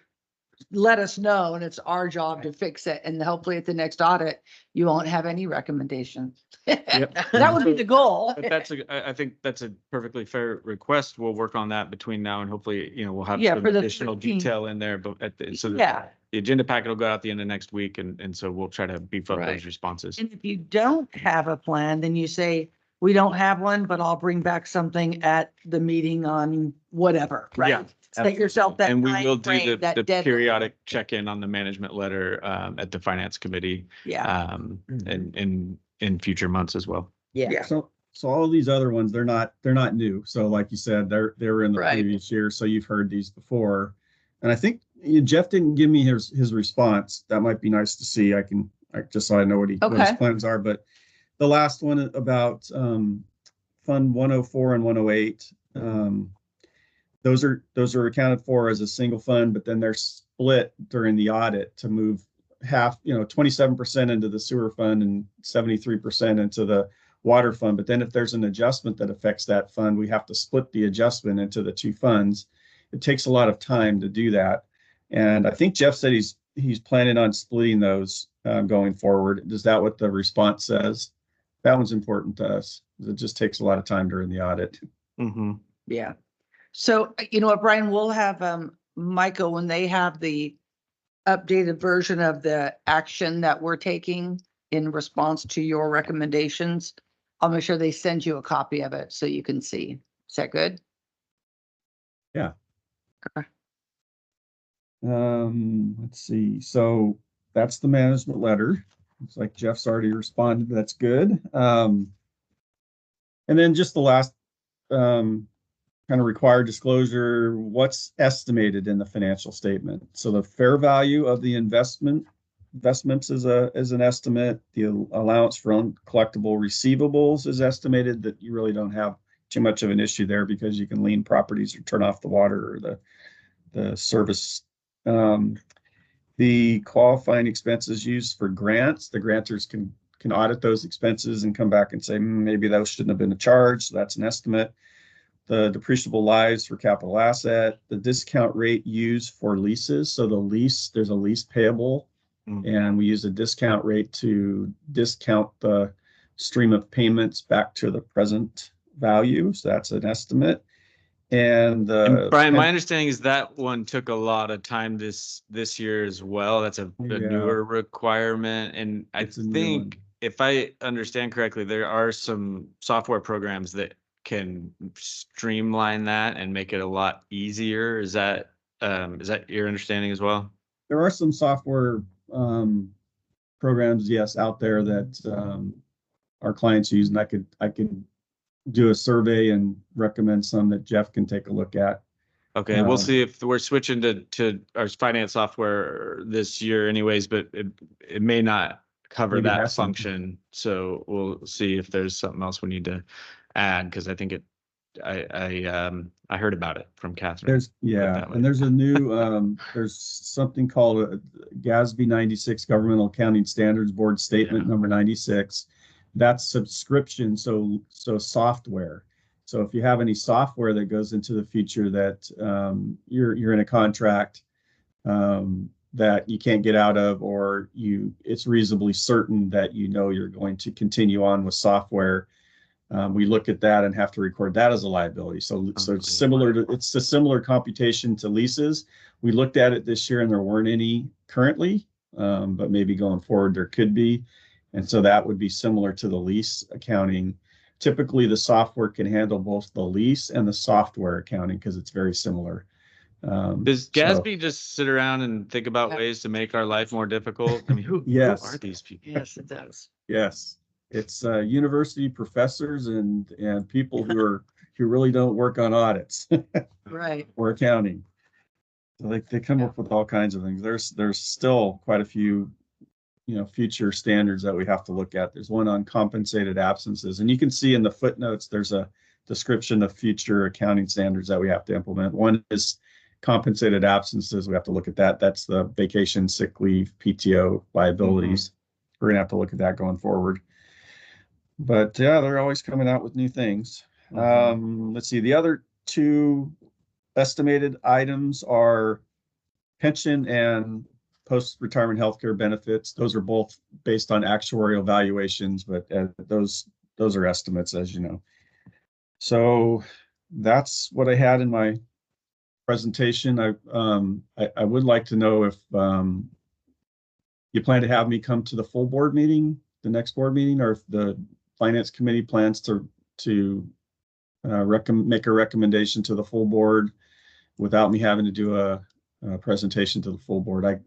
Speaker 1: let us know, and it's our job to fix it, and hopefully at the next audit, you won't have any recommendations. That would be the goal.
Speaker 4: But I think that's a perfectly fair request. We'll work on that between now and hopefully, we'll have
Speaker 1: Yeah,
Speaker 4: some
Speaker 1: for the
Speaker 4: additional
Speaker 1: 13th.
Speaker 4: detail in there, but so
Speaker 1: Yeah,
Speaker 4: the agenda packet will go out the end of next week, and so we'll try to beef up
Speaker 1: Right.
Speaker 4: those responses.
Speaker 1: and if you don't have a plan, then you say, we don't have one, but I'll bring back something at the meeting on whatever,
Speaker 4: Yeah,
Speaker 1: right? Set yourself that
Speaker 4: And we will
Speaker 1: time
Speaker 4: do
Speaker 1: frame, that
Speaker 4: the
Speaker 1: deadline.
Speaker 4: periodic check-in on the management letter at the finance committee
Speaker 1: Yeah,
Speaker 4: in future months as well.
Speaker 6: Yeah,
Speaker 3: So all of these other ones, they're not new. So like you said, they were in the
Speaker 1: Right.
Speaker 3: previous year, so you've heard these before. And I think Jeff didn't give me his response. That might be nice to see. Just so I know what his
Speaker 1: Okay.
Speaker 3: plans are. But the last one about Fund 104 and 108, those are accounted for as a single fund, but then they're split during the audit to move half, 27% into the sewer fund and 73% into the water fund. But then if there's an adjustment that affects that fund, we have to split the adjustment into the two funds. It takes a lot of time to do that. And I think Jeff said he's planning on splitting those going forward. Is that what the response says? That one's important to us. It just takes a lot of time during the audit.
Speaker 4: Mm-hmm.
Speaker 1: yeah. So, you know what, Brian, we'll have, Michael, when they have the updated version of the action that we're taking in response to your recommendations, I'll make sure they send you a copy of it so you can see. Is that good?
Speaker 3: Let's see. So that's the management letter. Looks like Jeff's already responded. That's good. And then just the last kind of required disclosure, what's estimated in the financial statement. So the fair value of the investments is an estimate. The allowance for uncollectible receivables is estimated. That you really don't have too much of an issue there because you can lien properties or turn off the water or the service. The qualifying expenses used for grants, the grantors can audit those expenses and come back and say, maybe those shouldn't have been a charge. So that's an estimate. The depreciable lives for capital asset, the discount rate used for leases. So there's a lease payable, and we use a discount rate to discount the stream of payments back to the present value. So that's an estimate. And
Speaker 4: Brian, my understanding is that one took a lot of time this year as well. That's a
Speaker 3: Yeah.
Speaker 4: newer requirement. And I
Speaker 3: It's a new
Speaker 4: think
Speaker 3: one.
Speaker 4: if I understand correctly, there are some software programs that can streamline that and make it a lot easier. Is that your understanding as well?
Speaker 3: there are some software programs, yes, out there that our clients use, and I could do a survey and recommend some that Jeff can take a look at.
Speaker 4: Okay, we'll see if we're switching to our finance software this year anyways, but it may not cover
Speaker 3: Maybe it
Speaker 4: that
Speaker 3: has to.
Speaker 4: function. So we'll see if there's something else we need to add, because I think I heard about it from Catherine. that way.
Speaker 3: And there's a new there's something called a GASB 96 Governmental Accounting Standards Board Statement number 96. That's subscription, so software. So if you have any software that goes into the future that you're in a contract that you can't get out of, or it's reasonably certain that you're going to continue on with software, we look at that and have to record that as a liability. So it's a similar computation to leases. We looked at it this year and there weren't any currently, but maybe going forward there could be. And so that would be similar to the lease accounting. Typically, the software can handle both the lease and the software accounting because it's very similar.
Speaker 4: Does GASB just sit around and think about ways to make our life more difficult? I mean, who
Speaker 3: Yes.
Speaker 4: are these people?
Speaker 1: Yes, it does.
Speaker 3: Yes, it's university professors and people who really don't work on audits
Speaker 1: Right.
Speaker 3: or accounting. So they come up with all kinds of things. There's still quite a few future standards that we have to look at. There's one on compensated absences, and you can see in the footnotes there's a description of future accounting standards that we have to implement. One is compensated absences. We have to look at that. That's the vacation, sick leave, PTO liabilities. we're gonna have to look at that going forward. But yeah, they're always coming out with new things. Let's see, the other two estimated items are pension and post-retirement healthcare benefits. Those are both based on actuarial valuations, but those are estimates, as you know. So that's what I had in my presentation. I would like to know if you plan to have me come to the full board meeting, the next board meeting, or if the finance committee plans to make a recommendation to the full board without me having to do a presentation to the full board.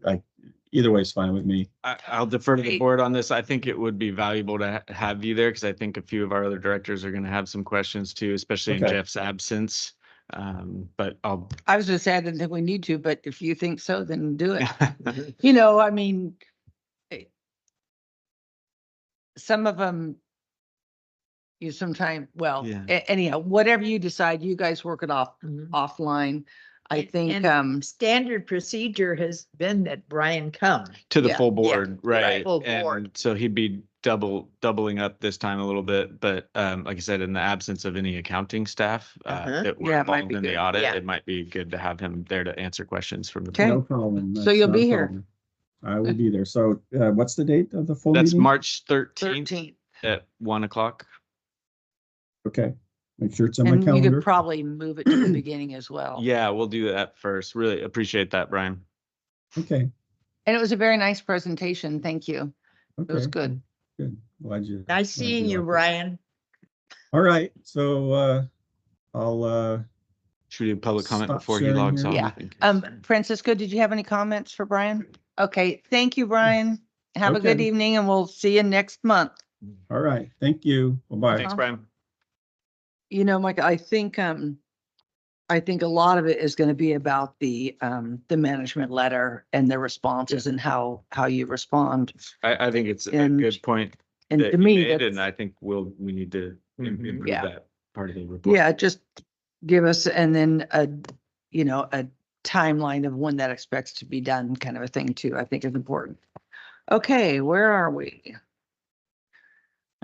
Speaker 3: Either way is fine with me.
Speaker 4: I'll defer to the
Speaker 1: Great.
Speaker 4: board on this. I think it would be valuable to have you there because I think a few of our other directors are going to have some questions too, especially in
Speaker 3: Okay.
Speaker 4: Jeff's absence. But I'll.
Speaker 1: I was just saying, I didn't think we need to, but if you think so, then do it. You know, I mean, some of them, you sometime, well,
Speaker 4: Yeah.
Speaker 1: anyhow, whatever you decide, you guys work it off
Speaker 6: Mhm.
Speaker 1: offline. I
Speaker 6: And-
Speaker 1: think,
Speaker 6: and Standard procedure has been that Brian come.
Speaker 4: To the
Speaker 1: Yeah,
Speaker 4: full
Speaker 6: yeah,
Speaker 4: board, right?
Speaker 6: full board.
Speaker 4: And so he'd be doubling up this time a little bit, but like I said, in the absence of any accounting staff
Speaker 6: Uh-huh.
Speaker 4: that were
Speaker 1: Yeah, it might
Speaker 4: involved
Speaker 1: be
Speaker 4: in the
Speaker 1: good.
Speaker 4: audit,
Speaker 6: Yeah.
Speaker 4: it might be good to have him there to answer questions from the.
Speaker 1: Okay.
Speaker 3: No problem.
Speaker 1: So
Speaker 3: That's
Speaker 1: you'll
Speaker 3: not
Speaker 1: be
Speaker 3: a
Speaker 1: here.
Speaker 3: problem. I will be there. So what's the date of the full
Speaker 4: That's
Speaker 3: meeting?
Speaker 4: March 13th
Speaker 1: 13th.
Speaker 4: at 1:00.
Speaker 3: Okay, make sure it's on my
Speaker 1: And you
Speaker 3: calendar.
Speaker 1: could probably move it to the beginning as well.
Speaker 4: Yeah, we'll do that first. Really appreciate that, Brian.
Speaker 3: Okay,
Speaker 1: And it was a very nice presentation. Thank you. It was
Speaker 3: okay,
Speaker 1: good.
Speaker 3: good. Glad
Speaker 6: Nice
Speaker 3: glad
Speaker 6: seeing you,
Speaker 3: liked it.
Speaker 6: Brian.
Speaker 3: All right, so I'll
Speaker 4: Should we do public comment
Speaker 3: Stop
Speaker 4: before he
Speaker 3: sharing
Speaker 4: logs
Speaker 3: here.
Speaker 4: off?
Speaker 1: Yeah.
Speaker 4: I think?
Speaker 1: Francisco, did you have any comments for Brian? Okay, thank you, Brian. Have a good
Speaker 3: Okay.
Speaker 1: evening and we'll see you next month.
Speaker 3: all right, thank you. Bye-bye.
Speaker 4: Thanks, Brian.
Speaker 1: You know, Mike, I think a lot of it is going to be about the management letter and the responses and how you respond.
Speaker 4: I think it's a
Speaker 1: And-
Speaker 4: good point
Speaker 1: And
Speaker 4: that
Speaker 1: to
Speaker 4: you
Speaker 1: me,
Speaker 4: made, and
Speaker 1: that's,
Speaker 4: I think we need to
Speaker 6: Mhm.
Speaker 4: improve
Speaker 1: Yeah.
Speaker 4: that part of the report.
Speaker 1: yeah, just give us, and then a timeline of when that expects to be done, kind of a thing too, I think is important. Okay, where are we?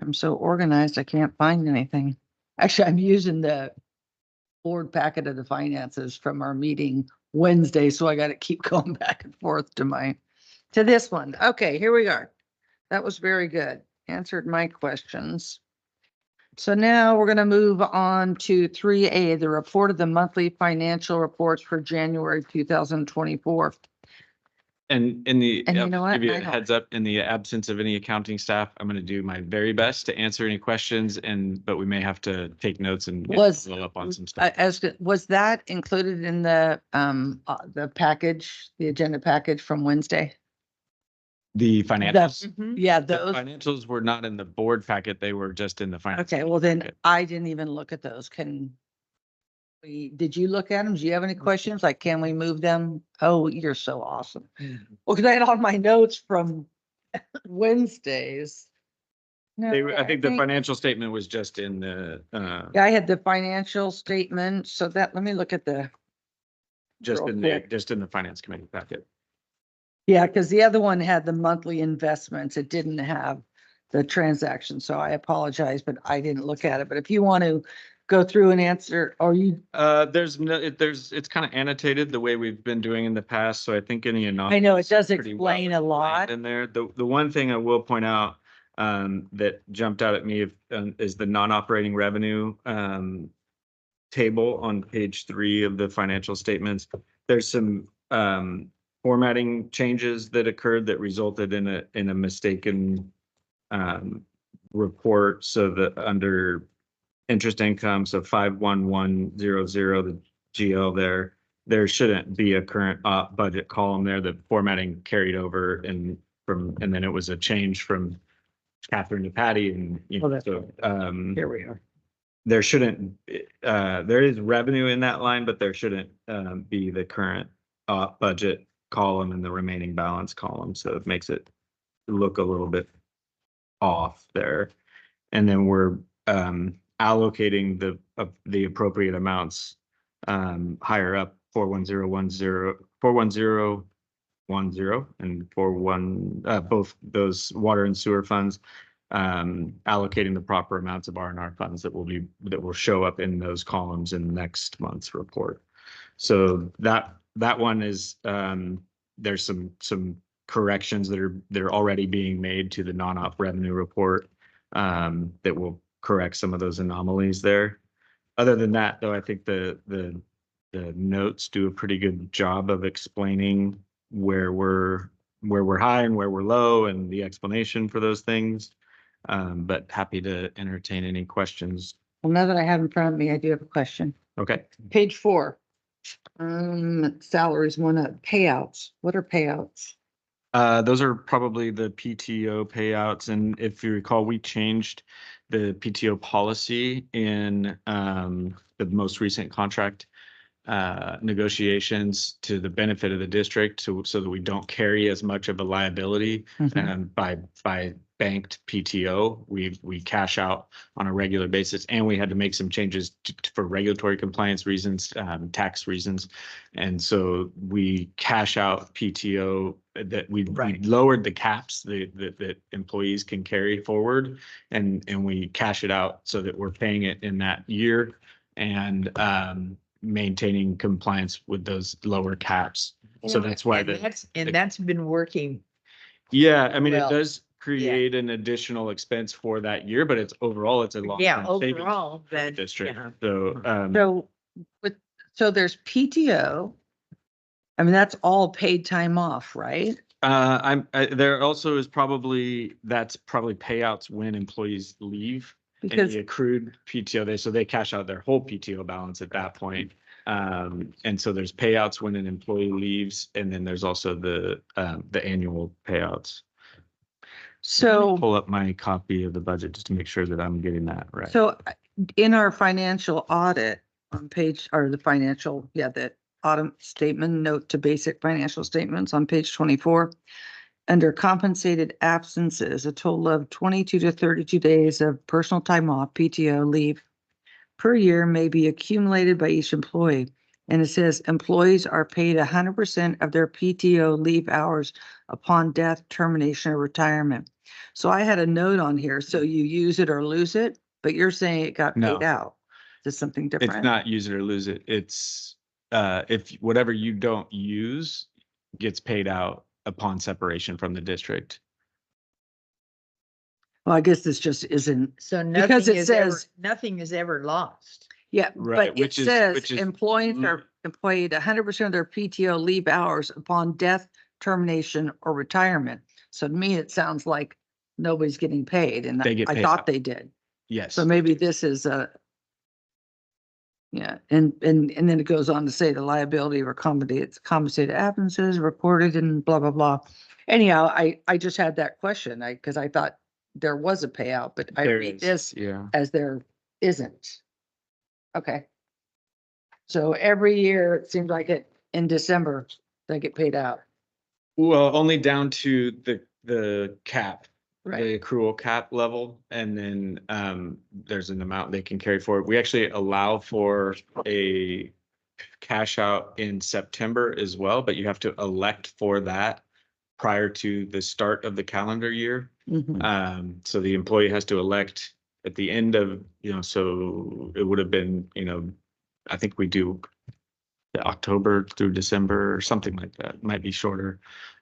Speaker 1: I'm so organized, I can't find anything. Actually, I'm using the board packet of the finances from our meeting Wednesday, so I got to keep going back and forth to this one. Okay, here we are. That was very good. Answered my questions. So now we're going to move on to 3A, the report of the monthly financial reports for January 2024.
Speaker 4: And in the,
Speaker 1: And you know what?
Speaker 4: give you
Speaker 1: I
Speaker 4: a
Speaker 1: don't-
Speaker 4: heads up, in the absence of any accounting staff, I'm going to do my very best to answer any questions but we may have to take notes and follow up on some stuff.
Speaker 1: Was that included in the package, the agenda package from Wednesday?
Speaker 4: The financials.
Speaker 6: Mhm.
Speaker 1: Yeah,
Speaker 4: The
Speaker 1: those.
Speaker 4: financials were not in the board packet. They were just in the finance.
Speaker 1: Okay, well then
Speaker 4: packet.
Speaker 1: I didn't even look at those. Did you look at them? Do you have any questions? Like, can we move them? Oh, you're so awesome. Well, cause I had all my notes from Wednesdays. No,
Speaker 4: I think the
Speaker 1: think-
Speaker 4: financial statement was just in the,
Speaker 1: Yeah, I had the financial statement. So let me look at
Speaker 4: just
Speaker 1: real
Speaker 4: in the,
Speaker 1: quick.
Speaker 4: just in the finance committee packet.
Speaker 1: yeah, because the other one had the monthly investments. It didn't have the transaction. So I apologize, but I didn't look at it. But if you want to go through and answer, or you,
Speaker 4: It's kind of annotated the way we've been doing in the past. So I think any
Speaker 1: I know it does
Speaker 4: pretty well
Speaker 1: explain a lot.
Speaker 4: in there. The one thing I will point out that jumped out at me is the non-operating revenue table on page 3 of the financial statements. There's some formatting changes that occurred that resulted in a mistaken report. So that under interest income, so 51100, the GL there shouldn't be a current budget column there. The formatting carried over and then it was a change from Catherine to Patty and,
Speaker 1: Oh, that's
Speaker 4: so,
Speaker 1: Here we are.
Speaker 4: there shouldn't, there is revenue in that line, but there shouldn't be the current budget column and the remaining balance column. So it makes it look a little bit off there. And then we're allocating the appropriate amounts higher up, 41010, 410 and 41, both those water and sewer funds, allocating the proper amounts of R&R funds that will show up in those columns in next month's report. So that one is, there's some corrections that are already being made to the non-op revenue report, that will correct some of those anomalies there. Other than that, though, I think the notes do a pretty good job of explaining where we're high and where we're low and the explanation for those things. But happy to entertain any questions.
Speaker 1: Well, now that I have in front of me, I do have a question.
Speaker 4: Okay.
Speaker 1: Page 4. Salaries went up. Payouts. What are payouts?
Speaker 4: Those are probably the PTO payouts. And if you recall, we changed the PTO policy in the most recent contract negotiations to the benefit of the district so that we don't carry as much of a liability. And by banked PTO, we cash out on a regular basis, and we had to make some changes for regulatory compliance reasons, tax reasons. And so we cash out PTO that we lowered the caps that employees can carry forward, and we cash it out so that we're paying it in that year and maintaining compliance with those lower caps. So that's why
Speaker 6: that's been working.
Speaker 4: Yeah, I mean,
Speaker 6: Well,
Speaker 4: it does create an additional expense for that year, but it's overall, it's a long.
Speaker 6: Yeah, overall, then,
Speaker 4: district.
Speaker 6: yeah.
Speaker 4: So,
Speaker 1: So there's PTO. I mean, that's all paid time off, right?
Speaker 4: there also is that's probably payouts when employees leave. And
Speaker 1: Because
Speaker 4: the accrued PTO, they cash out their whole PTO balance at that point. And so there's payouts when an employee leaves, and then there's also the annual payouts.
Speaker 1: so,
Speaker 4: Pull up my copy of the budget just to make sure that I'm getting that right.
Speaker 1: so in our financial audit on page, or the audit statement note to basic financial statements on page 24, under compensated absences, a total of 22 to 32 days of personal time off, PTO leave per year may be accumulated by each employee. And it says employees are paid 100% of their PTO leave hours upon death, termination, or retirement. So I had a note on here, so you use it or lose it, but you're saying it got
Speaker 4: No.
Speaker 1: paid out. Is something different?
Speaker 4: It's not use it or lose it. It's if whatever you don't use gets paid out upon separation from the district.
Speaker 1: Well, I guess this just isn't,
Speaker 6: So
Speaker 1: Because it says-
Speaker 6: nothing is ever lost.
Speaker 1: yeah,
Speaker 4: Right,
Speaker 1: but it
Speaker 4: which is-
Speaker 1: says
Speaker 4: which is-
Speaker 1: employees are employed 100% of their PTO leave hours upon death, termination, or retirement. So to me, it sounds like nobody's getting paid, and
Speaker 4: They get
Speaker 1: I
Speaker 4: paid
Speaker 1: thought
Speaker 4: out.
Speaker 1: they did.
Speaker 4: Yes.
Speaker 1: So maybe this is yeah, and then it goes on to say the liability of compensated absences recorded and blah, blah, blah. Anyhow, I just had that question, because I thought there was a payout, but I
Speaker 4: There
Speaker 1: read
Speaker 4: is,
Speaker 1: this
Speaker 4: yeah.
Speaker 1: as there isn't. Okay. So every year, it seems like it in December, they get paid out.
Speaker 4: Well, only down to the cap,
Speaker 1: Right.
Speaker 4: the accrual cap level, and then there's an amount they can carry forward. We actually allow for a cash out in September as well, but you have to elect for that prior to the start of the calendar year.
Speaker 1: Mhm.
Speaker 4: So the employee has to elect at the end of, so it would have been, I think we do October through December or something like that. It might be shorter,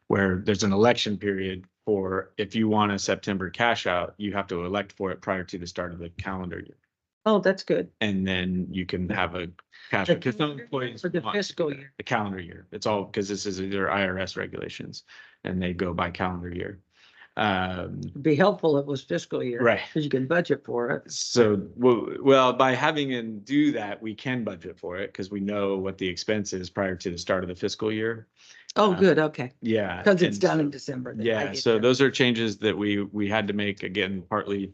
Speaker 4: where there's an election period for, if you want a September cash out, you have to elect for it prior to the start of the calendar year.
Speaker 1: Oh, that's good.
Speaker 4: And then you can have a cash,
Speaker 1: The
Speaker 4: because some employees.
Speaker 1: For the
Speaker 4: want to do
Speaker 1: fiscal
Speaker 4: that.
Speaker 1: year.
Speaker 4: The calendar year. It's all, because this is their IRS regulations and they go by calendar year.
Speaker 1: It'd be helpful if it was fiscal year.
Speaker 4: Right.
Speaker 1: Because you can budget for it.
Speaker 4: So, well, by having them do that, we can budget for it because we know what the expense is prior to the start of the fiscal year.
Speaker 1: Oh, good, okay.
Speaker 4: Yeah.
Speaker 1: Because it's
Speaker 4: and
Speaker 1: done
Speaker 4: so-
Speaker 1: in December. then I
Speaker 4: Yeah,
Speaker 1: get
Speaker 4: so
Speaker 1: that.
Speaker 4: those are changes that we had to make, again, partly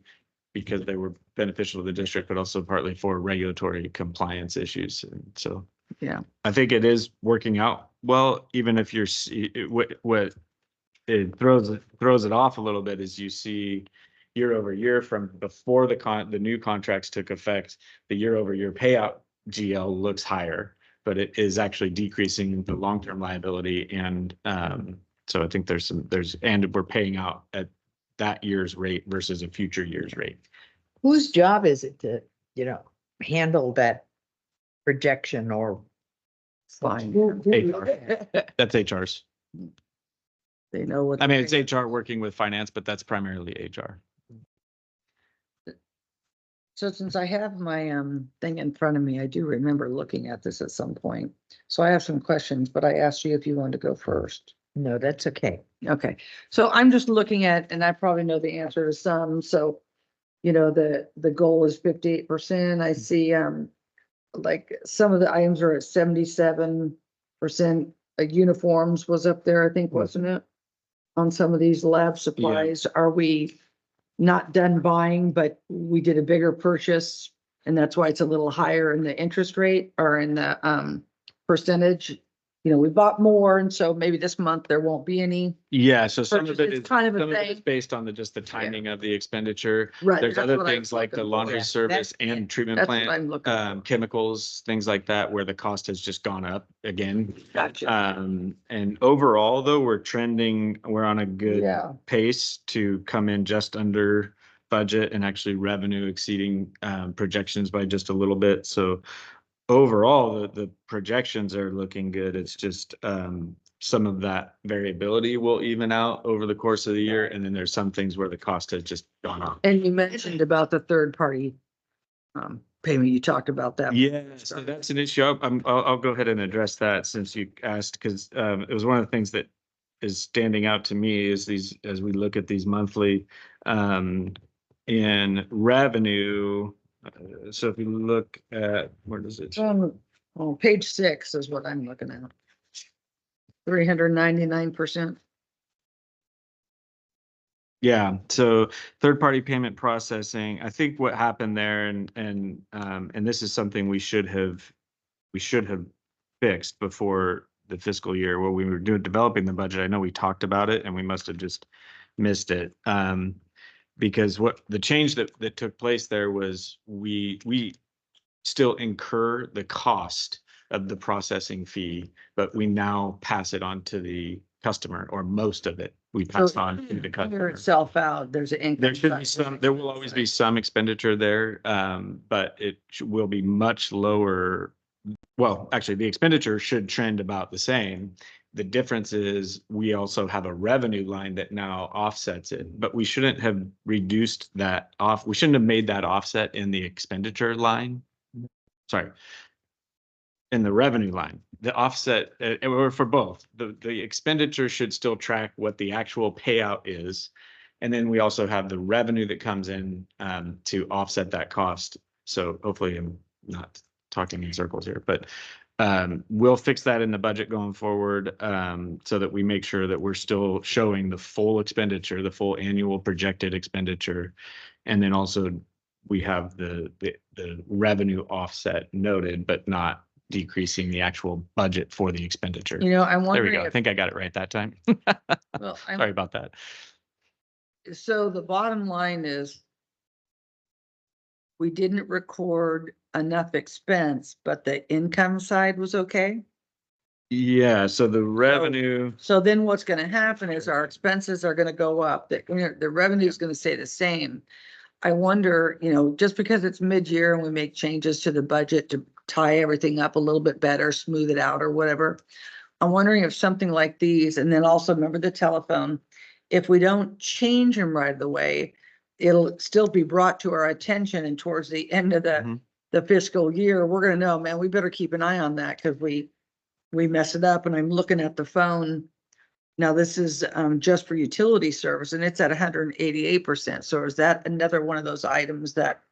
Speaker 4: because they were beneficial to the district, but also partly for regulatory compliance issues. And so.
Speaker 1: Yeah.
Speaker 4: I think it is working out well, even if you're, what it throws it off a little bit is you see year over year from before the new contracts took effect, the year over year payout GL looks higher. but it is actually decreasing the long-term liability. And so I think and we're paying out at that year's rate versus a future year's rate.
Speaker 6: Whose job is it to, handle that projection or?
Speaker 1: Fine.
Speaker 4: That's HR's.
Speaker 1: They know what.
Speaker 4: I mean,
Speaker 1: they're
Speaker 4: it's HR working with finance, but that's primarily HR.
Speaker 1: So since I have my thing in front of me, I do remember looking at this at some point. So I have some questions, but I asked you if you wanted to go first.
Speaker 6: No, that's okay.
Speaker 1: Okay, so I'm just looking at, and I probably know the answer to some, so. The goal is 58%. I see like some of the items are at 77%. Uniforms was up there, I think, wasn't it? On some of these lab supplies, are we not done buying, but we did a bigger purchase? And that's why it's a little higher in the interest rate or in the percentage. We bought more, and so maybe this month there won't be any.
Speaker 4: Yeah, so some of it
Speaker 1: It's
Speaker 4: is
Speaker 1: kind of a
Speaker 4: some of it is
Speaker 1: thing.
Speaker 4: based on just the timing of the expenditure.
Speaker 1: Right.
Speaker 4: There's
Speaker 1: that's
Speaker 4: other
Speaker 1: what I'm
Speaker 4: things like the
Speaker 1: looking for.
Speaker 4: laundry
Speaker 6: Yeah,
Speaker 4: service
Speaker 6: that's-
Speaker 4: and treatment
Speaker 1: That's what
Speaker 4: plant,
Speaker 1: I'm looking for.
Speaker 4: chemicals, things like that, where the cost has just gone up again.
Speaker 1: Gotcha.
Speaker 4: And overall, though, we're on a good
Speaker 1: Yeah.
Speaker 4: pace to come in just under budget and actually revenue exceeding projections by just a little bit. So overall, the projections are looking good. It's just some of that variability will even out over the course of the year. And then there's some things where the cost has just gone up.
Speaker 1: And you mentioned about the third party payment. You talked about that.
Speaker 4: Yeah, so that's an issue. I'll go ahead and address that since you asked, because it was one of the things that is standing out to me is as we look at these monthly in revenue. So if you look at, where does it?
Speaker 1: Page 6 is what I'm looking at. 399%.
Speaker 4: Yeah, so third-party payment processing, I think what happened there and this is something we should have fixed before the fiscal year where we were developing the budget. I know we talked about it and we must have just missed it. Because what the change that took place there was we still incur the cost of the processing fee, but we now pass it on to the customer, or most of it we pass on to the
Speaker 1: Figure
Speaker 4: customer.
Speaker 1: itself out. There's an income.
Speaker 4: There should be
Speaker 1: side.
Speaker 4: there will always be some expenditure there, but it will be much lower. Well, actually, the expenditure should trend about the same. The difference is we also have a revenue line that now offsets it, but we shouldn't have reduced that off. We shouldn't have made that offset in the expenditure line. Sorry. In the revenue line, the offset, or for both, the expenditure should still track what the actual payout is. And then we also have the revenue that comes in to offset that cost. So hopefully I'm not talking in circles here, but we'll fix that in the budget going forward so that we make sure that we're still showing the full expenditure, the full annual projected expenditure. And then also we have the revenue offset noted, but not decreasing the actual budget for the expenditure.
Speaker 1: I'm
Speaker 4: There we
Speaker 1: wondering
Speaker 4: go. I
Speaker 1: if,
Speaker 4: think I got it right that time.
Speaker 1: well,
Speaker 4: Sorry about that.
Speaker 1: so the bottom line is we didn't record enough expense, but the income side was okay.
Speaker 4: Yeah, so the revenue,
Speaker 1: So then what's gonna happen is our expenses are gonna go up, the revenue is gonna stay the same. I wonder, just because it's mid-year and we make changes to the budget to tie everything up a little bit better, smooth it out or whatever. I'm wondering if something like these, and then also remember the telephone, if we don't change them right away, it'll still be brought to our attention, and towards the end of
Speaker 4: Mhm.
Speaker 1: the fiscal year, we're gonna know, man, we better keep an eye on that because we mess it up. And I'm looking at the phone. Now, this is just for utility service and it's at 188%. So is that another one of those items that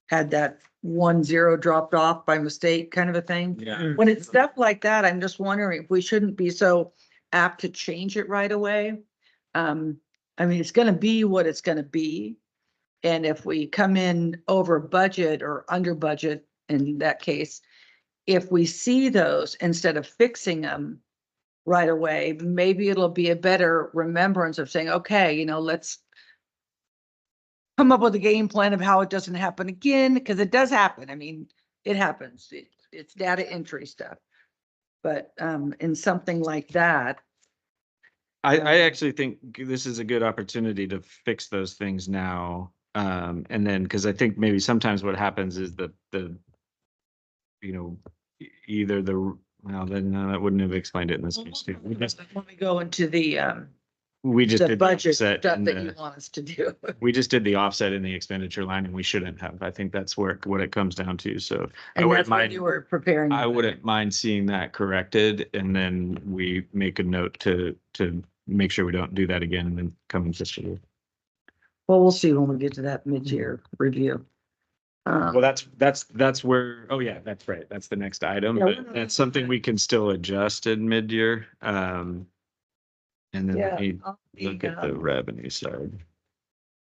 Speaker 1: had that 10 dropped off by mistake kind of a thing?
Speaker 4: yeah.
Speaker 1: When it's stuff like that, I'm just wondering if we shouldn't be so apt to change it right away. I mean, it's gonna be what it's gonna be. And if we come in over budget or under budget, in that case, if we see those instead of fixing them right away, maybe it'll be a better remembrance of saying, okay, let's come up with a game plan of how it doesn't happen again, because it does happen. I mean, it happens. It's data entry stuff. but in something like that,
Speaker 4: I actually think this is a good opportunity to fix those things now. And then, because I think maybe sometimes what happens is you know, either well, then no, that wouldn't have explained it in this case too.
Speaker 1: when we go into
Speaker 4: We just
Speaker 1: the
Speaker 4: did the
Speaker 1: budget
Speaker 4: offset
Speaker 1: stuff
Speaker 4: in
Speaker 1: that you
Speaker 4: the,
Speaker 1: want us to do.
Speaker 4: we just did the offset in the expenditure line and we shouldn't have. I think that's what it comes down to. So I
Speaker 1: And
Speaker 4: wouldn't
Speaker 1: that's what
Speaker 4: mind,
Speaker 1: you were preparing.
Speaker 4: I wouldn't mind seeing that corrected and then we make a note to make sure we don't do that again and then come in fiscal year.
Speaker 1: Well, we'll see when we get to that mid-year review.
Speaker 4: Well, that's where, oh yeah, that's right. That's the next item,
Speaker 1: Yeah, we're
Speaker 4: but
Speaker 1: not-
Speaker 4: that's something we can still adjust in mid-year. And then
Speaker 1: Yeah.
Speaker 4: let me
Speaker 1: I'll
Speaker 4: look
Speaker 1: be,
Speaker 4: at the revenue side.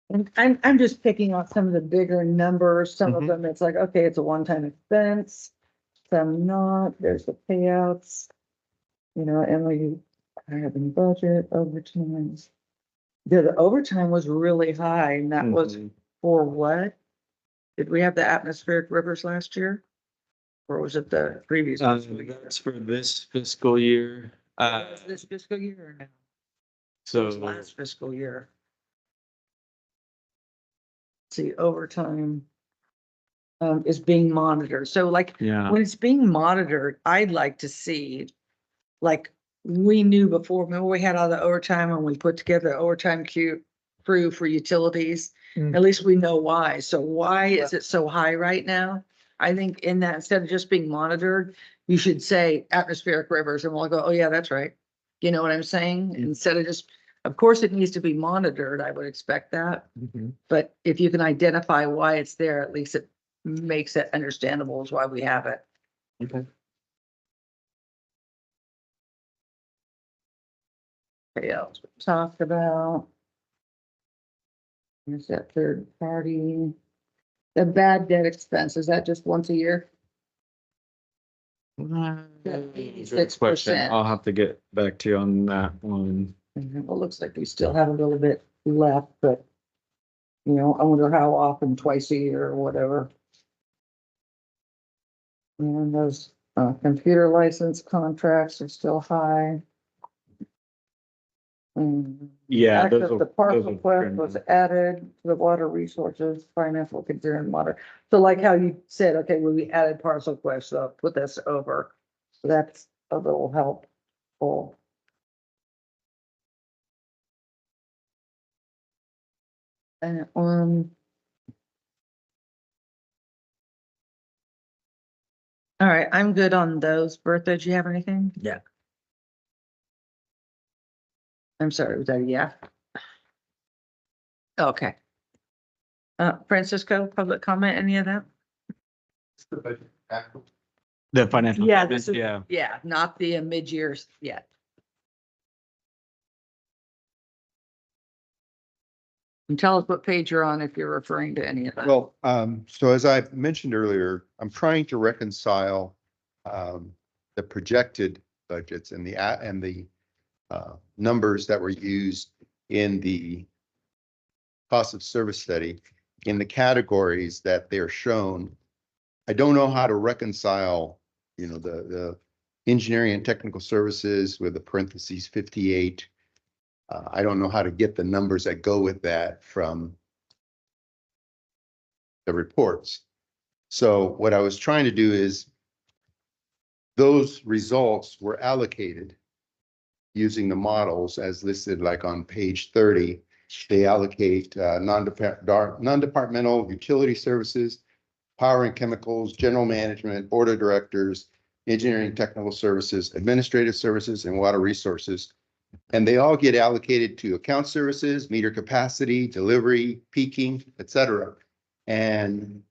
Speaker 1: And I'm just picking on some of the bigger numbers. Some of
Speaker 4: Mhm.
Speaker 1: them, it's like, okay, it's a one-time expense. Some not, there's the payouts. You know, Emily, I have in budget overtime. Yeah, the overtime was really high and that was
Speaker 4: Mhm.
Speaker 1: for what? Did we have the atmospheric rivers last year? Or was it the previous? fiscal year?
Speaker 4: That's for this fiscal year.
Speaker 1: Was this fiscal year or no? It
Speaker 4: So
Speaker 1: was last fiscal year. See, overtime is being monitored. So like,
Speaker 4: yeah,
Speaker 1: when it's being monitored, I'd like to see, like, we knew before, remember we had all the overtime and we put together the overtime crew for utilities.
Speaker 6: Mm.
Speaker 1: At least we know why. So why is it so high right now? I think in that, instead of just being monitored, you should say atmospheric rivers and we'll go, oh yeah, that's right. You know what I'm saying? Instead of just, of course, it needs to be monitored. I would expect that. But if you can identify why it's there, at least it makes it understandable as why we have it.
Speaker 4: okay.
Speaker 1: Okay, else we talked about. Is that third party? The bad debt expense, is that just once a year?
Speaker 4: Good
Speaker 1: 86%.
Speaker 4: question. I'll have to get back to you on that one.
Speaker 1: Well, looks like we still have a little bit left, but. You know, I wonder how often, twice a year or whatever. And those computer license contracts are still high.
Speaker 4: Yeah, those
Speaker 1: Access
Speaker 4: will-
Speaker 1: to
Speaker 4: those
Speaker 1: parcel
Speaker 4: will
Speaker 1: quest
Speaker 4: trend
Speaker 1: was
Speaker 4: down.
Speaker 1: added to the water resources, financial concern water. So like how you said, okay, well, we added parcel quest, so put this over. So that's a little helpful. And all right, I'm good on those. Bertha, do you have anything?
Speaker 6: Yeah.
Speaker 1: I'm sorry, was that a yeah? Okay. Francisco, public comment, any of that?
Speaker 4: The financial.
Speaker 1: Yeah,
Speaker 4: statements,
Speaker 1: this is,
Speaker 4: yeah.
Speaker 1: yeah, not the mid-years yet. And tell us what page you're on if you're referring to any of that.
Speaker 2: Well, so as I mentioned earlier, I'm trying to reconcile the projected budgets and the numbers that were used in the cost of service study in the categories that they're shown. I don't know how to reconcile, you know, the engineering and technical services with the parentheses 58. I don't know how to get the numbers that go with that from the reports. So what I was trying to do is those results were allocated using the models as listed, like on page 30. They allocate non-departmental utility services, power and chemicals, general management, board of directors, engineering, technical services, administrative services, and water resources. And they all get allocated to account services, meter capacity, delivery, peaking, et cetera. And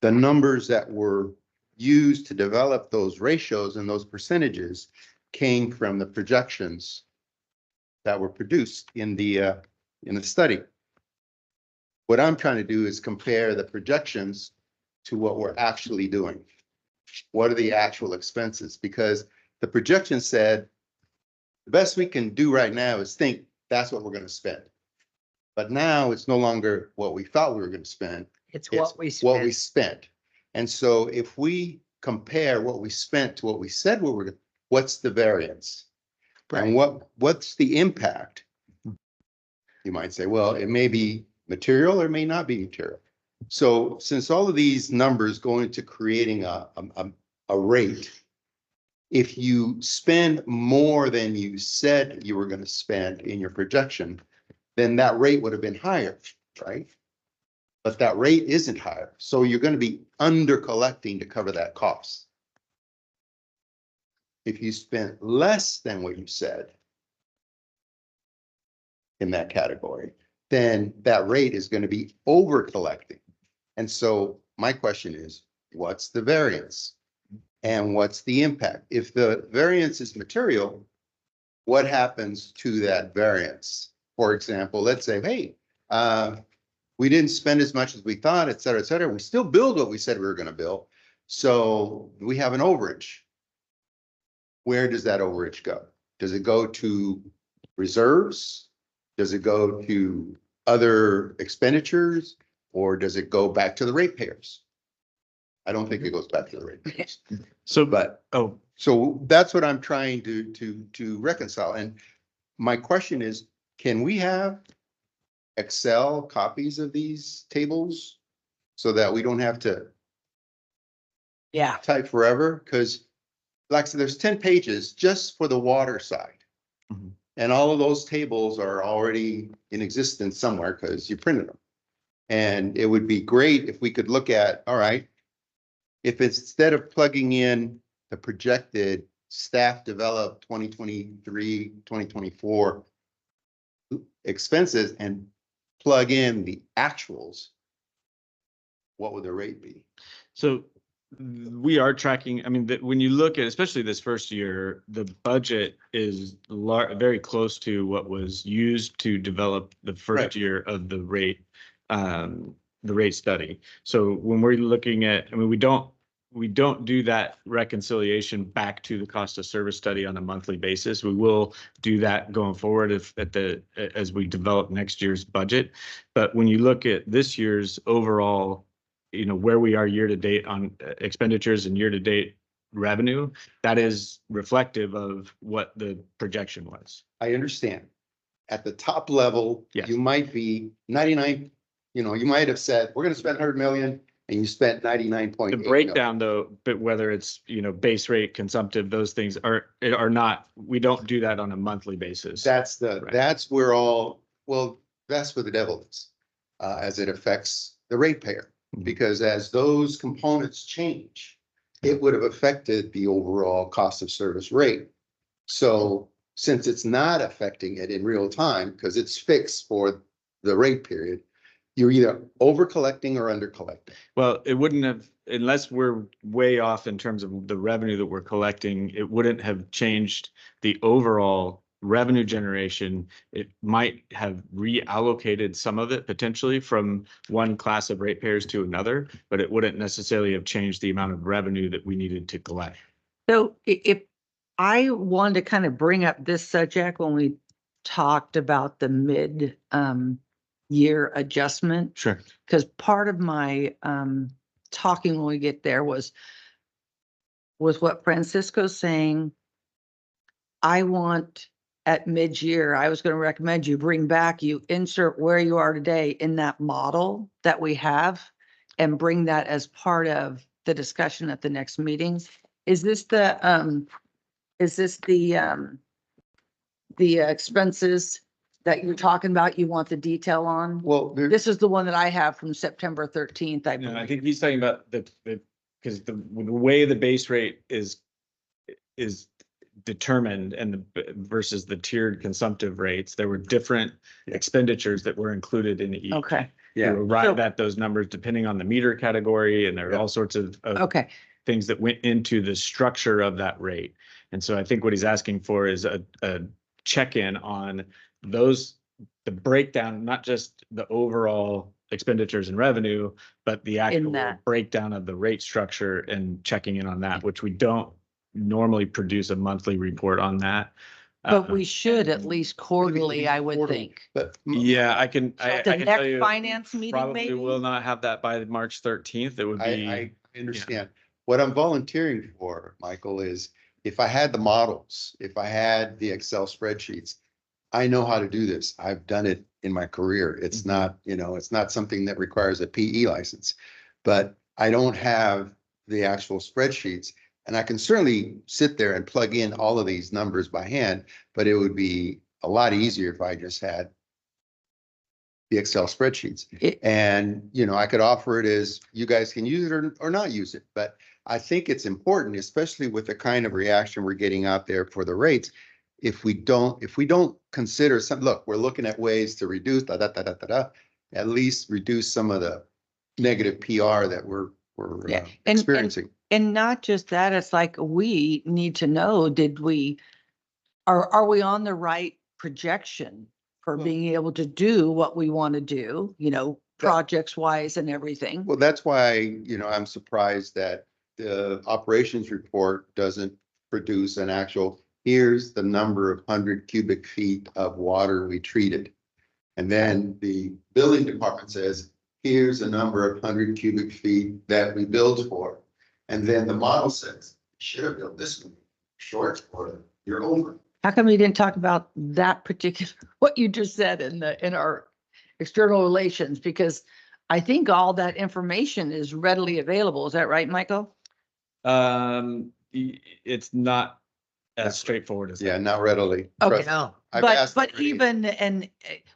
Speaker 2: the numbers that were used to develop those ratios and those percentages came from the projections that were produced in the study. What I'm trying to do is compare the projections to what we're actually doing. What are the actual expenses? Because the projection said the best we can do right now is think that's what we're going to spend. But now it's no longer what we thought we were going to spend.
Speaker 6: It's
Speaker 2: It's
Speaker 6: what we
Speaker 2: what we
Speaker 6: spent.
Speaker 2: spent. And so if we compare what we spent to what we said what what's the variance? And what's the impact? You might say, well, it may be material or it may not be material. So since all of these numbers go into creating a rate, if you spend more than you said you were going to spend in your projection, then that rate would have been higher, right? But that rate isn't higher. So you're going to be under collecting to cover that cost. If you spent less than what you said in that category, then that rate is going to be over collecting. And so my question is, what's the variance? And what's the impact? If the variance is material, what happens to that variance? For example, let's say, hey, we didn't spend as much as we thought, et cetera, et cetera. We still build what we said we were going to build. So we have an overage. Where does that overage go? Does it go to reserves? Does it go to other expenditures? Or does it go back to the ratepayers? I don't think it goes back to the ratepayers.
Speaker 4: So,
Speaker 2: But so that's what I'm trying to reconcile. And my question is, can we have Excel copies of these tables so that we don't have to
Speaker 1: Yeah.
Speaker 2: type forever? Because like I said, there's 10 pages just for the water side.
Speaker 4: Mhm.
Speaker 2: And all of those tables are already in existence somewhere because you printed them. And it would be great if we could look at, all right, if instead of plugging in the projected staff developed 2023, 2024 expenses and plug in the actuals, what would the rate be?
Speaker 4: So we are tracking, I mean, when you look at, especially this first year, the budget is very close to what was used to develop the first
Speaker 2: Right.
Speaker 4: year of the rate study. So when we're looking at, I mean, we don't do that reconciliation back to the cost of service study on a monthly basis. We will do that going forward as we develop next year's budget. But when you look at this year's overall, where we are year to date on expenditures and year to date revenue, that is reflective of what the projection was.
Speaker 2: I understand. At the top level,
Speaker 4: Yes.
Speaker 2: you might be 99, you might have said, we're going to spend 100 million and you spent 99.8.
Speaker 4: The breakdown though, but whether it's, base rate, consumptive, those things are not, we don't do that on a monthly basis.
Speaker 2: Right. That's
Speaker 4: Right.
Speaker 2: that's where that's where the devil is, as it affects the ratepayer.
Speaker 4: Mhm.
Speaker 2: Because as those components change, it would have affected the overall cost of service rate. So since it's not affecting it in real time, because it's fixed for the rate period, you're either over collecting or under collecting.
Speaker 4: Well, it wouldn't have, unless we're way off in terms of the revenue that we're collecting, it wouldn't have changed the overall revenue generation. It might have reallocated some of it potentially from one class of ratepayers to another, but it wouldn't necessarily have changed the amount of revenue that we needed to collect.
Speaker 1: So if I wanted to kind of bring up this subject when we talked about the mid year adjustment,
Speaker 4: Sure.
Speaker 1: because part of my talking when we get there was what Francisco's saying. I want at mid-year, I was going to recommend you insert where you are today in that model that we have and bring that as part of the discussion at the next meeting. Is this the expenses that you're talking about? You want the detail on?
Speaker 2: Well,
Speaker 1: This is the one that I have from September 13th, I
Speaker 4: No, I
Speaker 1: believe.
Speaker 4: think he's talking about because the way the base rate is determined and versus the tiered consumptive rates, there were different expenditures that were included in each.
Speaker 1: Okay,
Speaker 4: You
Speaker 2: yeah,
Speaker 4: arrive at those numbers depending on the meter category, and there are
Speaker 2: Yeah.
Speaker 4: all sorts of
Speaker 1: okay.
Speaker 4: things that went into the structure of that rate. And so I think what he's asking for is a check-in on those, the breakdown, not just the overall expenditures and revenue, but the actual
Speaker 1: that.
Speaker 4: breakdown of the rate structure and checking in on that, which we don't normally produce a monthly report on that.
Speaker 1: But we should at least quarterly, I would
Speaker 2: Quarterly.
Speaker 1: think.
Speaker 2: but
Speaker 4: Yeah, I can
Speaker 1: The
Speaker 4: tell
Speaker 1: next
Speaker 4: you,
Speaker 1: finance meeting,
Speaker 4: probably
Speaker 1: maybe?
Speaker 4: will not have that by March 13th. It would be.
Speaker 2: I understand. What I'm volunteering for, Michael, is if I had the models, if I had the Excel spreadsheets, I know how to do this. I've done it in my career. It's not, it's not something that requires a PE license. But I don't have the actual spreadsheets. And I can certainly sit there and plug in all of these numbers by hand, but it would be a lot easier if I just had the Excel spreadsheets. And, I could offer it as you guys can use it or not use it. But I think it's important, especially with the kind of reaction we're getting out there for the rates. If we don't consider look, we're looking at ways to reduce at least reduce some of the negative PR that we're
Speaker 1: Yeah.
Speaker 2: experiencing.
Speaker 1: And not just that, it's like, we need to know, are we on the right projection for
Speaker 2: Well-
Speaker 1: being able to do what we want to do, projects wise and everything?
Speaker 2: Well, that's why, I'm surprised that the operations report doesn't produce an actual, here's the number of 100 cubic feet of water we treated. And then the building department says, here's a number of 100 cubic feet that we billed for. And then the model says, should have built this one short, or you're over.
Speaker 1: How come we didn't talk about that particular, what you just said in our external relations? Because I think all that information is readily available. Is that right, Michael?
Speaker 4: It's not as straightforward as
Speaker 2: Yeah,
Speaker 4: that.
Speaker 2: not readily.
Speaker 1: Okay.
Speaker 2: Trust me.
Speaker 6: No,
Speaker 2: I've
Speaker 1: But
Speaker 2: asked already.
Speaker 1: even,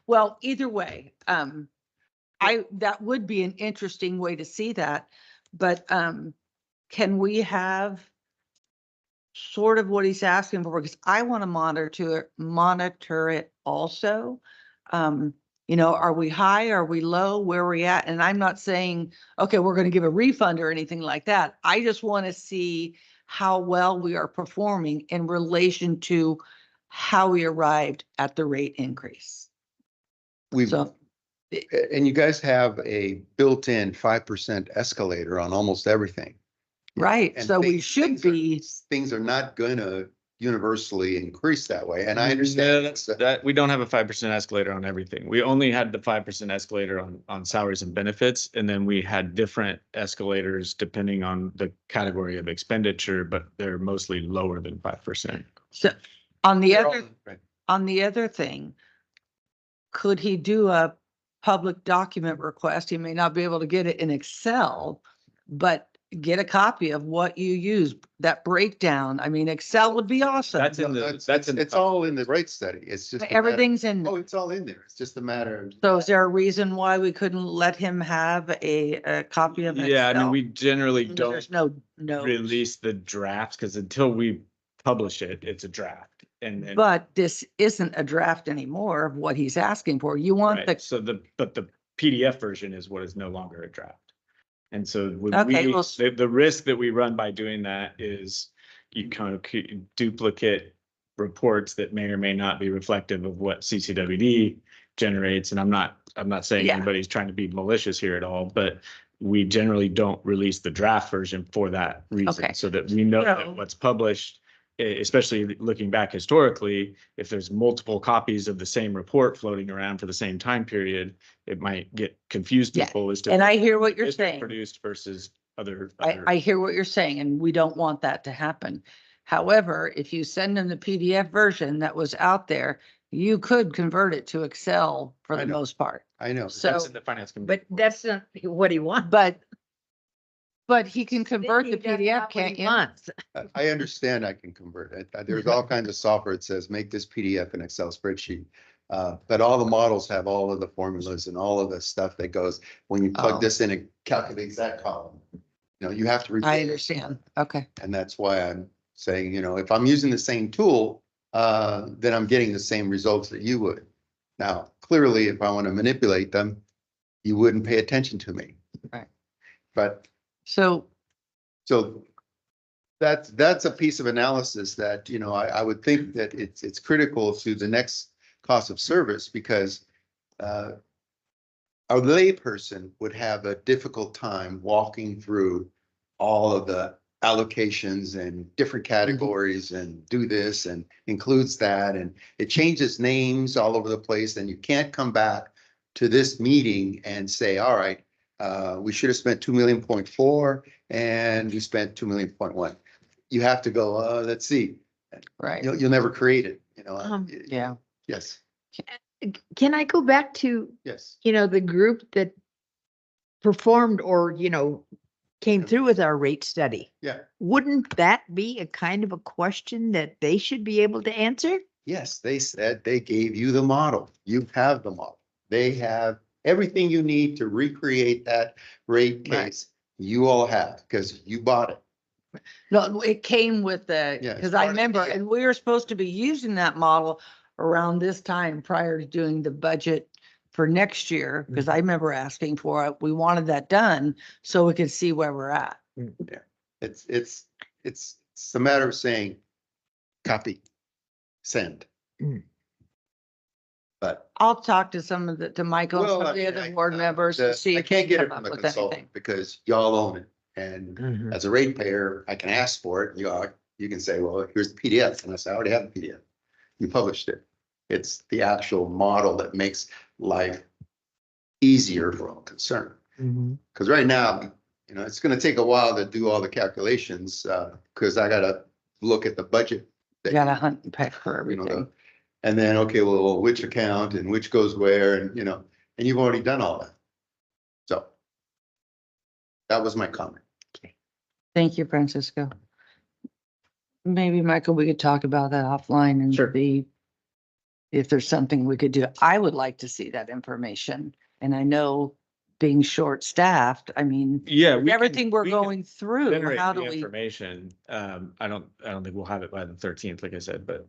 Speaker 1: well, either way, that would be an interesting way to see that. But, can we have sort of what he's asking for? Because I want to monitor it also. Are we high? Are we low? Where are we at? And I'm not saying, okay, we're going to give a refund or anything like that. I just want to see how well we are performing in relation to how we arrived at the rate increase.
Speaker 2: We've,
Speaker 1: So,
Speaker 2: and you guys have a built-in 5% escalator on almost everything.
Speaker 1: right,
Speaker 2: And
Speaker 1: so we
Speaker 2: things-
Speaker 1: should be,
Speaker 2: Things are not gonna universally increase that way, and I
Speaker 4: Yeah,
Speaker 2: understand.
Speaker 4: that we don't have a 5% escalator on everything. We only had the 5% escalator on salaries and benefits, and then we had different escalators depending on the category of expenditure, but they're mostly lower than 5%.
Speaker 1: so on the
Speaker 2: They're
Speaker 1: other,
Speaker 2: all- right.
Speaker 1: on the other thing, could he do a public document request? He may not be able to get it in Excel, but get a copy of what you use, that breakdown. I mean, Excel would be awesome.
Speaker 4: That's in
Speaker 2: No,
Speaker 4: the,
Speaker 2: It's
Speaker 4: that's in the.
Speaker 2: it's all in the rate study. It's just. a matter-
Speaker 1: Everything's in.
Speaker 2: Oh, it's all in there. It's just a matter of.
Speaker 1: So is there a reason why we couldn't let him have a copy of Excel?
Speaker 4: Yeah, I mean, we generally
Speaker 1: There's
Speaker 4: don't
Speaker 1: no,
Speaker 4: release the drafts because until we publish it, it's a draft. And
Speaker 1: but this isn't a draft anymore of what he's asking for. You want
Speaker 4: right,
Speaker 1: the,
Speaker 4: so but the PDF version is what is no longer a draft. And so
Speaker 1: Okay, well,
Speaker 4: the risk that we run by doing that is you kind of duplicate reports that may or may not be reflective of what CCWD generates. And I'm not saying
Speaker 1: Yeah.
Speaker 4: anybody's trying to be malicious here at all, but we generally don't release the draft version for that reason.
Speaker 1: Okay.
Speaker 4: So that we know
Speaker 1: So-
Speaker 4: that what's published, especially looking back historically, if there's multiple copies of the same report floating around for the same time period, it might get confused
Speaker 1: Yeah,
Speaker 4: people as to.
Speaker 1: and I hear what you're
Speaker 4: is
Speaker 1: saying.
Speaker 4: produced versus other.
Speaker 1: I hear what you're saying, and we don't want that to happen. However, if you send them the PDF version that was out there, you could convert it to Excel for
Speaker 2: I
Speaker 1: the
Speaker 2: know.
Speaker 1: most part.
Speaker 2: I know.
Speaker 1: So,
Speaker 4: That's in the finance committee.
Speaker 6: but that's not what he wants.
Speaker 1: but he can convert the
Speaker 6: That's not
Speaker 1: PDF,
Speaker 6: what
Speaker 1: can't
Speaker 6: he
Speaker 1: you?
Speaker 6: wants.
Speaker 2: I understand I can convert it. There's all kinds of software that says, make this PDF an Excel spreadsheet. But all the models have all of the formulas and all of the stuff that goes, when you
Speaker 1: Oh.
Speaker 2: plug this in, it calculates that column. You have to.
Speaker 1: I
Speaker 2: repeat it.
Speaker 1: understand. Okay.
Speaker 2: And that's why I'm saying, if I'm using the same tool, then I'm getting the same results that you would. Now, clearly, if I want to manipulate them, you wouldn't pay attention to me.
Speaker 1: Right.
Speaker 2: But
Speaker 1: So,
Speaker 2: so that's a piece of analysis that, I would think that it's critical to the next cost of service, because a layperson would have a difficult time walking through all of the allocations and different categories and do this and includes that, and it changes names all over the place, and you can't come back to this meeting and say, all right, we should have spent 2.4 million and we spent 2.1 million. you have to go, let's see,
Speaker 1: Right.
Speaker 2: you'll never create it,
Speaker 1: Yeah.
Speaker 2: Yes,
Speaker 6: Can I go back to,
Speaker 2: yes.
Speaker 6: the group that performed or, came through with our rate study?
Speaker 2: Yeah,
Speaker 6: Wouldn't that be a kind of a question that they should be able to answer?
Speaker 2: yes, they said they gave you the model. You have the model. They have everything you need to recreate that rate
Speaker 1: Right.
Speaker 2: case. You all have, because you bought it.
Speaker 1: No, it came with the,
Speaker 2: Yeah, it's
Speaker 1: because I
Speaker 2: part of the
Speaker 1: remember,
Speaker 2: deal.
Speaker 1: and we were supposed to be using that model around this time prior to doing the budget for next year, because I remember asking for it. We wanted that done so we could see where we're at.
Speaker 2: It's a matter of saying, copy, send.
Speaker 6: Mm.
Speaker 2: But
Speaker 1: I'll talk to some of to Michael and some of the
Speaker 2: I-
Speaker 1: other board members to see
Speaker 2: I
Speaker 1: if they
Speaker 2: can't get it
Speaker 1: come
Speaker 2: from
Speaker 1: up
Speaker 2: the
Speaker 1: with anything.
Speaker 2: consultant because y'all own it. And
Speaker 6: Mhm.
Speaker 2: as a ratepayer, I can ask for it. You can say, well, here's the PDF. And I say, I already have the PDF. You published it. It's the actual model that makes life easier for all concerned.
Speaker 6: Mhm.
Speaker 2: Because right now, it's going to take a while to do all the calculations, because I got to look at the budget.
Speaker 1: You gotta hunt and peck for
Speaker 2: You know,
Speaker 1: everything.
Speaker 2: and then, okay, well, which account and which goes where, and and you've already done all that. So that was my comment.
Speaker 1: Thank you, Francisco. Maybe, Michael, we could talk about that offline and
Speaker 4: Sure.
Speaker 1: see if there's something we could do. I would like to see that information. And I know being short-staffed, I mean,
Speaker 4: Yeah. we can-
Speaker 1: everything we're
Speaker 4: we can
Speaker 1: going through,
Speaker 4: generate
Speaker 1: how
Speaker 4: the
Speaker 1: do we?
Speaker 4: Information, I don't think we'll have it by the 13th, like I said, but,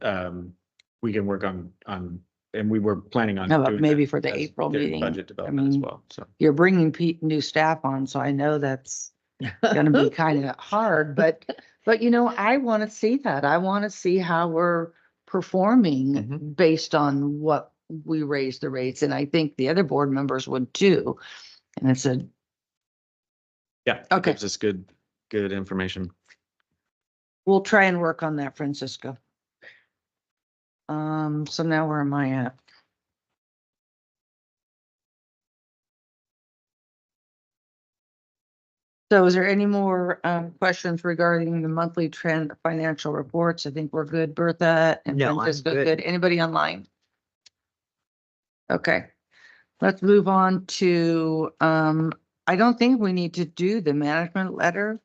Speaker 4: we can work on, and we were planning on.
Speaker 1: How about
Speaker 4: doing
Speaker 1: maybe
Speaker 4: that
Speaker 1: for the
Speaker 4: as
Speaker 1: April
Speaker 4: during
Speaker 1: meeting?
Speaker 4: Budget development as
Speaker 1: mean,
Speaker 4: well, so.
Speaker 1: You're bringing new staff on, so I know that's gonna be kind of hard, but I want to see that. I want to see how we're performing based on what we raise the rates. And I think the other board members would too. And it's
Speaker 4: Yeah. it
Speaker 1: Okay.
Speaker 4: Gives us good information.
Speaker 1: we'll try and work on that, Francisco. So now where am I at? So is there any more questions regarding the monthly trend financial reports? I think we're good, Bertha and
Speaker 6: No, I'm
Speaker 1: Francisco,
Speaker 6: good.
Speaker 1: good. Anybody online? Okay, let's move on to, I don't think we need to do the management letter.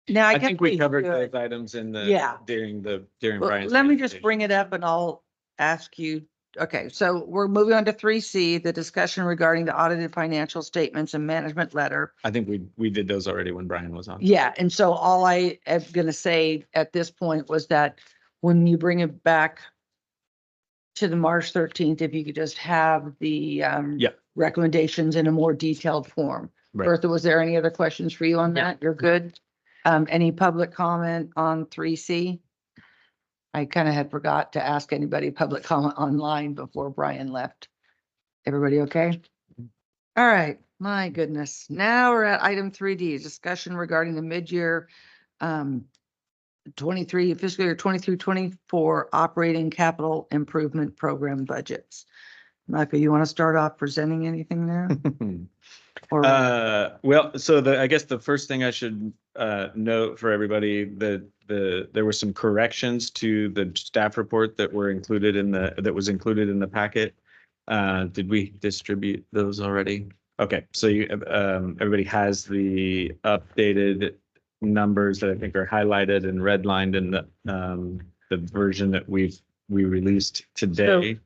Speaker 1: Now,
Speaker 4: I
Speaker 1: guess
Speaker 4: think we covered
Speaker 1: should.
Speaker 4: those items in
Speaker 1: Yeah.
Speaker 4: during
Speaker 1: Well,
Speaker 4: Brian's.
Speaker 1: let me just
Speaker 4: presentation.
Speaker 1: bring it up and I'll ask you. Okay, so we're moving on to 3C, the discussion regarding the audited financial statements and management letter.
Speaker 4: I think we did those already when Brian was on.
Speaker 1: Yeah, and so all I am gonna say at this point was that when you bring it back to the March 13th, if you could just have the
Speaker 4: Yeah.
Speaker 1: recommendations in a more detailed form.
Speaker 4: Right.
Speaker 1: Bertha, was there any other questions for you on
Speaker 6: No.
Speaker 1: that? You're good? Any public comment on 3C? I kind of had forgot to ask anybody public comment online before Brian left. Everybody okay? All right, my goodness. Now we're at item 3D, discussion regarding the mid-year 23 fiscal year 23-24 operating capital improvement program budgets. Michael, you want to start off presenting anything there? Or
Speaker 4: Well, so I guess the first thing I should note for everybody that there were some corrections to the staff report that was included in the packet. Did we distribute those already? Okay, so everybody has the updated numbers that I think are highlighted and redlined in the version that we released today.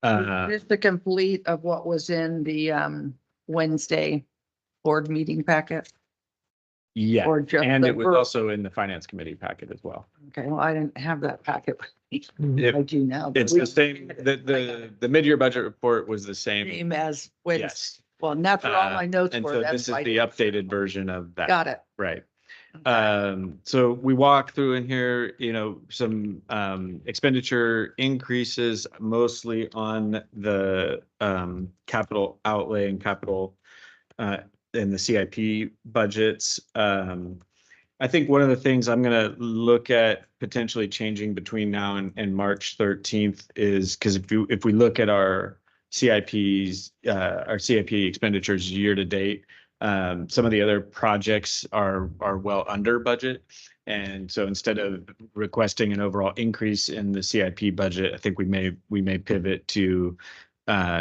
Speaker 1: is this the complete of what was in the Wednesday board meeting packet?
Speaker 4: Yeah,
Speaker 1: Or just
Speaker 4: and
Speaker 1: the
Speaker 4: it was
Speaker 1: ver-
Speaker 4: also in the finance committee packet as well.
Speaker 1: Okay, well, I didn't have that packet.
Speaker 4: It-
Speaker 1: I do now. but
Speaker 4: It's
Speaker 1: we-
Speaker 4: the same, the mid-year budget report was the same.
Speaker 1: Same as Wednesday.
Speaker 4: Yes.
Speaker 1: Well, and that's what all my notes
Speaker 4: And
Speaker 1: were.
Speaker 4: so
Speaker 1: That's
Speaker 4: this is
Speaker 1: why-
Speaker 4: the updated version of that.
Speaker 1: Got it.
Speaker 4: Right. So we walk through in here, some expenditure increases mostly on the capital outlay and capital in the CIP budgets. I think one of the things I'm going to look at potentially changing between now and March 13th is because if we look at our CIP expenditures year to date, some of the other projects are well under budget. And so instead of requesting an overall increase in the CIP budget, I think we may pivot to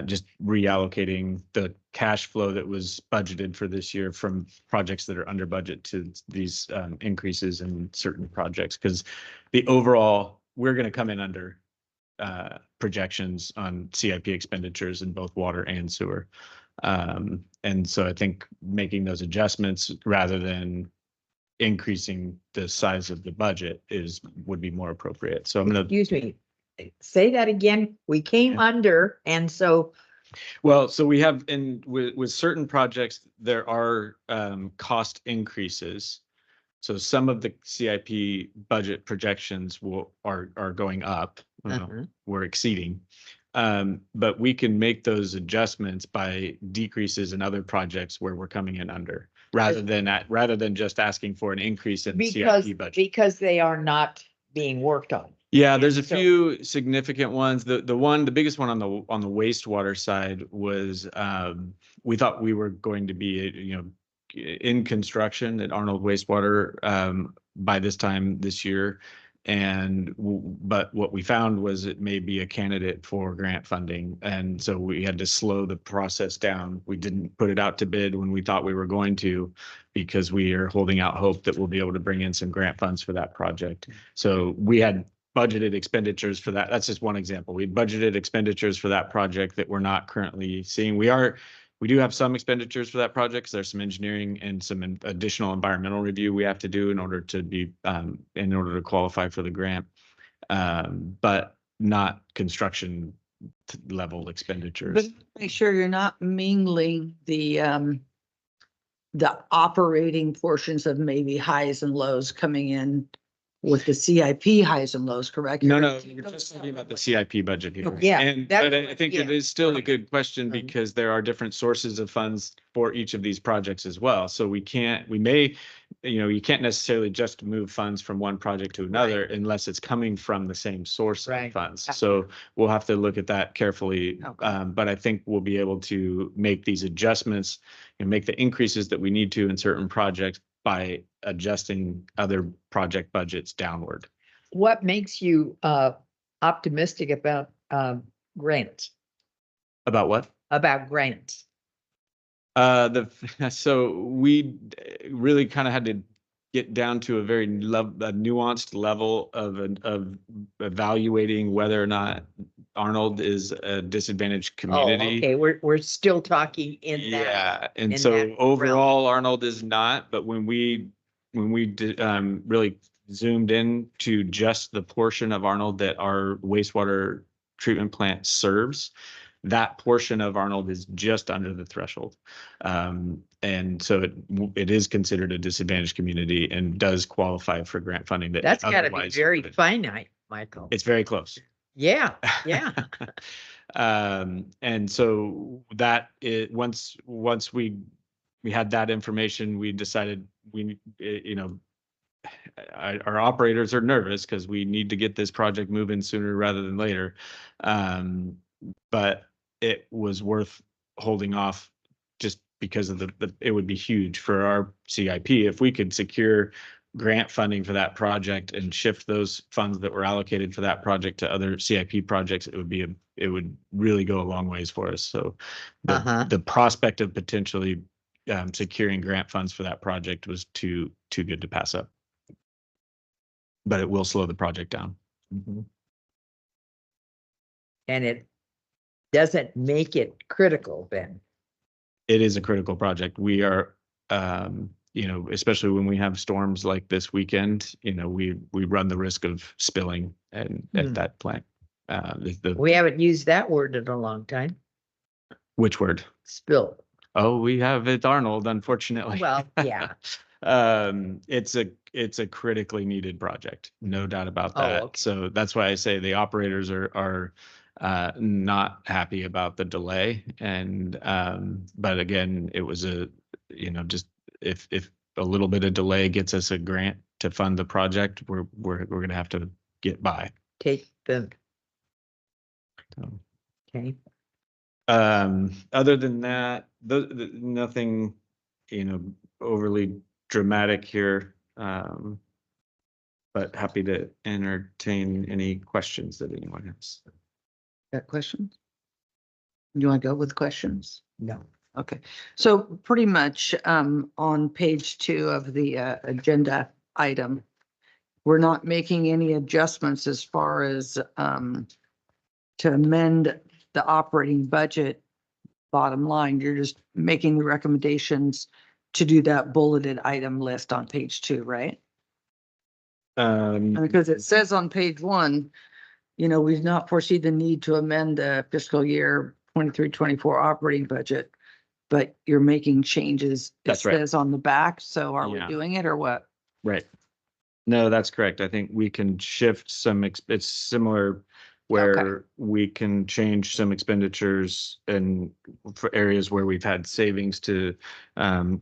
Speaker 4: just reallocating the cash flow that was budgeted for this year from projects that are under budget to these increases in certain projects. Because the overall, we're going to come in under projections on CIP expenditures in both water and sewer. And so I think making those adjustments rather than increasing the size of the budget would be more appropriate. So I'm going to,
Speaker 6: Excuse me, say that again. We came under, and so,
Speaker 4: well, so we have with certain projects, there are cost increases. So some of the CIP budget projections are going up. We're exceeding. But we can make those adjustments by decreases in other projects where we're coming in under, rather than just asking for an increase in the CIP budget.
Speaker 6: because they are not being worked on.
Speaker 4: Yeah, there's a
Speaker 6: So-
Speaker 4: few significant ones. The biggest one on the wastewater side was we thought we were going to be in construction at Arnold Wastewater by this time this year. But what we found was it may be a candidate for grant funding. And so we had to slow the process down. We didn't put it out to bid when we thought we were going to, because we are holding out hope that we'll be able to bring in some grant funds for that project. So we had budgeted expenditures for that. That's just one example. We budgeted expenditures for that project that we're not currently seeing. We do have some expenditures for that project, because there's some engineering and some additional environmental review we have to do in order to qualify for the grant, but not construction level expenditures.
Speaker 1: But make sure you're not mingling the operating portions of maybe highs and lows coming in with the CIP highs and lows, correct?
Speaker 4: No, we're just talking about the CIP budget here.
Speaker 6: Yeah,
Speaker 4: But I think it
Speaker 6: yeah.
Speaker 4: is still a good question, because there are different sources of funds for each of these projects as well. So you can't necessarily just move funds from one project to another unless it's coming from the same source of
Speaker 6: Right.
Speaker 4: funds. So we'll have to look at that carefully.
Speaker 1: Okay.
Speaker 4: But I think we'll be able to make these adjustments and make the increases that we need to in certain projects by adjusting other project budgets downward.
Speaker 6: What makes you optimistic about grants?
Speaker 4: About what?
Speaker 6: About grants?
Speaker 4: So we really kind of had to get down to a very nuanced level of evaluating whether or not Arnold is a disadvantaged community.
Speaker 6: Oh, okay, we're still talking in that.
Speaker 4: Yeah, and
Speaker 6: in
Speaker 4: so
Speaker 6: that
Speaker 4: overall, Arnold is not, but when we really zoomed in to just the portion of Arnold that our wastewater treatment plant serves, that portion of Arnold is just under the threshold. And so it is considered a disadvantaged community and does qualify for grant funding.
Speaker 6: That's gotta be
Speaker 4: otherwise
Speaker 6: very
Speaker 4: wouldn't.
Speaker 6: finite, Michael.
Speaker 4: It's very close.
Speaker 6: Yeah, yeah.
Speaker 4: And so once we had that information, we decided our operators are nervous because we need to get this project moving sooner rather than later. But it was worth holding off just because of it would be huge for our CIP if we could secure grant funding for that project and shift those funds that were allocated for that project to other CIP projects. It would really go a long ways for us. So the prospect of potentially securing grant funds for that project was too good to pass up. But it will slow the project down.
Speaker 6: And it doesn't make it critical then.
Speaker 4: It is a critical project. We are, especially when we have storms like this weekend, we run the risk of spilling at that plant.
Speaker 6: We haven't used that word in a long time.
Speaker 4: Which word?
Speaker 6: Spill.
Speaker 4: Oh, we have at Arnold, unfortunately.
Speaker 6: Well, yeah.
Speaker 4: It's a critically needed project, no doubt about that.
Speaker 6: Oh, okay.
Speaker 4: So that's why I say the operators are not happy about the delay. And but again, it was just if a little bit of delay gets us a grant to fund the project, we're gonna have to get by.
Speaker 6: Take them.
Speaker 4: So,
Speaker 6: Okay.
Speaker 4: other than that, nothing overly dramatic here. but happy to entertain any questions that anyone has.
Speaker 1: Got questions? You want to go with questions?
Speaker 6: No.
Speaker 1: Okay, so pretty much on page 2 of the agenda item, we're not making any adjustments as far as to amend the operating budget bottom line. You're just making the recommendations to do that bulleted item list on page 2, right? Because it says on page 1, you know, we've not foreseen the need to amend the fiscal year 23-24 operating budget, but you're making changes.
Speaker 4: That's
Speaker 1: It
Speaker 4: right.
Speaker 1: says on the back, so are we
Speaker 4: Yeah.
Speaker 1: doing it or what?
Speaker 4: Right. No, that's correct. I think we can shift some, it's similar where we can change some expenditures and for areas where we've had savings to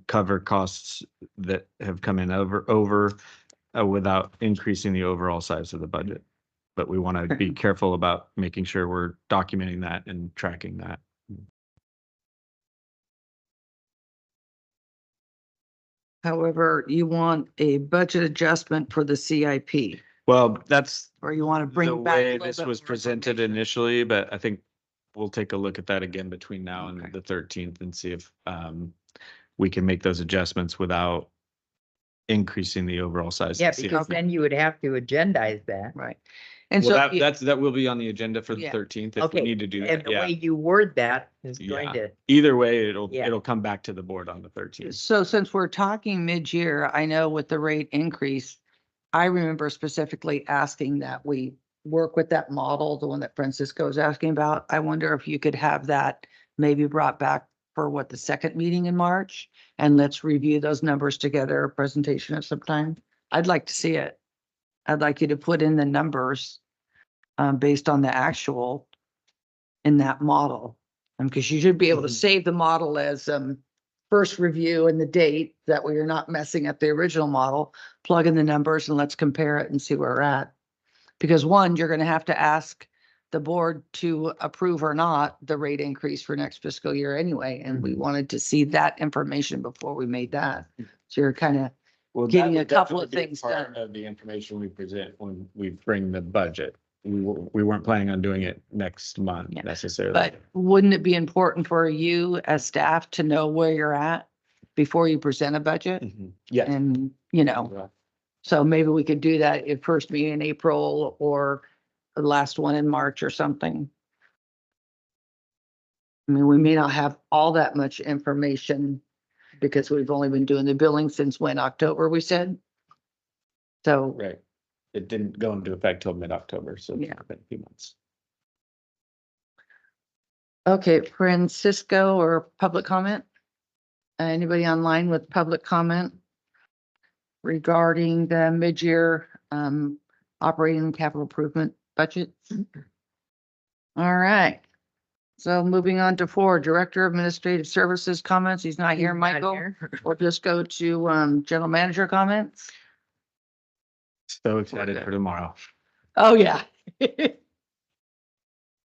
Speaker 4: cover costs that have come in over without increasing the overall size of the budget. But we want to be careful about making sure we're documenting that and tracking that.
Speaker 1: However, you want a budget adjustment for the CIP,
Speaker 4: Well, that's
Speaker 1: or you want to
Speaker 4: the
Speaker 1: bring back. a
Speaker 4: way
Speaker 1: little
Speaker 4: this
Speaker 1: bit
Speaker 4: was
Speaker 1: more
Speaker 4: presented
Speaker 1: information?
Speaker 4: initially, but I think we'll take a look at that again between now
Speaker 1: Okay.
Speaker 4: and the 13th and see if we can make those adjustments without increasing the overall size.
Speaker 6: Yeah,
Speaker 4: of the
Speaker 6: because
Speaker 4: CIP.
Speaker 6: then you would have to agendize that.
Speaker 1: Right. And
Speaker 4: Well,
Speaker 1: so,
Speaker 4: that will be on the agenda for the
Speaker 1: Yeah.
Speaker 4: 13th if we
Speaker 6: Okay,
Speaker 4: need to do
Speaker 6: and
Speaker 4: that.
Speaker 6: the
Speaker 4: Yeah.
Speaker 6: way you word that is going
Speaker 4: Yeah.
Speaker 6: to,
Speaker 4: Either way, it'll
Speaker 6: Yeah.
Speaker 4: come back to the board on the 13th.
Speaker 1: so since we're talking mid-year, I know with the rate increase, I remember specifically asking that we work with that model, the one that Francisco is asking about. I wonder if you could have that maybe brought back for what, the second meeting in March? And let's review those numbers together, a presentation of some time. I'd like to see it. I'd like you to put in the numbers based on the actual in that model. Because you should be able to
Speaker 4: Mhm.
Speaker 1: save the model as first review and the date, that way you're not messing up the original model, plug in the numbers and let's compare it and see where we're at. Because one, you're gonna have to ask the board to approve or not the rate increase for next fiscal year anyway, and we wanted to see that information before we made that. So you're kind of,
Speaker 4: Well,
Speaker 1: getting
Speaker 4: that
Speaker 1: a
Speaker 4: would
Speaker 1: couple of
Speaker 4: definitely be
Speaker 1: things
Speaker 4: part
Speaker 1: done.
Speaker 4: Of the information we present when we bring the budget. We weren't planning on doing it next month
Speaker 1: Yeah.
Speaker 4: necessarily.
Speaker 1: but wouldn't it be important for you as staff to know where you're at before you present a budget?
Speaker 4: Mhm. Yes.
Speaker 1: And, you know, so maybe we could do that at first meeting in April or the last one in March or something. I mean, we may not have all that much information because we've only been doing the billing since when, October, we said? So,
Speaker 4: Right. It didn't go into effect till mid-October, so it's
Speaker 1: Yeah.
Speaker 4: been a few months.
Speaker 1: okay, Francisco or public comment? Anybody online with public comment regarding the mid-year operating capital improvement budget? All right. So moving on to 4, Director of Administrative Services comments. He's not here,
Speaker 6: He's not
Speaker 1: Michael.
Speaker 6: here.
Speaker 1: We'll just go to General Manager comments.
Speaker 4: So excited for tomorrow.
Speaker 1: Oh, yeah.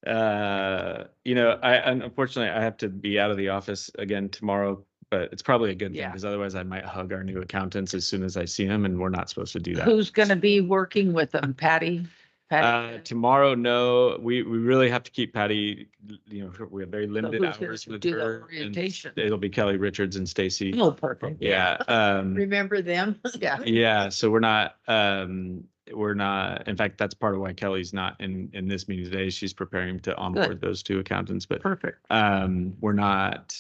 Speaker 4: Unfortunately, I have to be out of the office again tomorrow, but it's probably a good thing
Speaker 1: Yeah.
Speaker 4: because otherwise I might hug our new accountants as soon as I see them, and we're not supposed to do that.
Speaker 1: Who's gonna be working with them? Patty?
Speaker 4: Tomorrow, no, we really have to keep Patty, we have very limited
Speaker 1: who's gonna
Speaker 4: hours with
Speaker 1: do the
Speaker 4: her. and
Speaker 1: orientation?
Speaker 4: It'll be Kelly Richards and Stacy.
Speaker 1: Oh, perfect.
Speaker 4: Yeah.
Speaker 6: Remember them?
Speaker 1: Yeah.
Speaker 4: Yeah, so we're not, in fact, that's part of why Kelly's not in this meeting today. She's preparing to onboard those 2 accountants, but
Speaker 1: Perfect.
Speaker 4: we're not,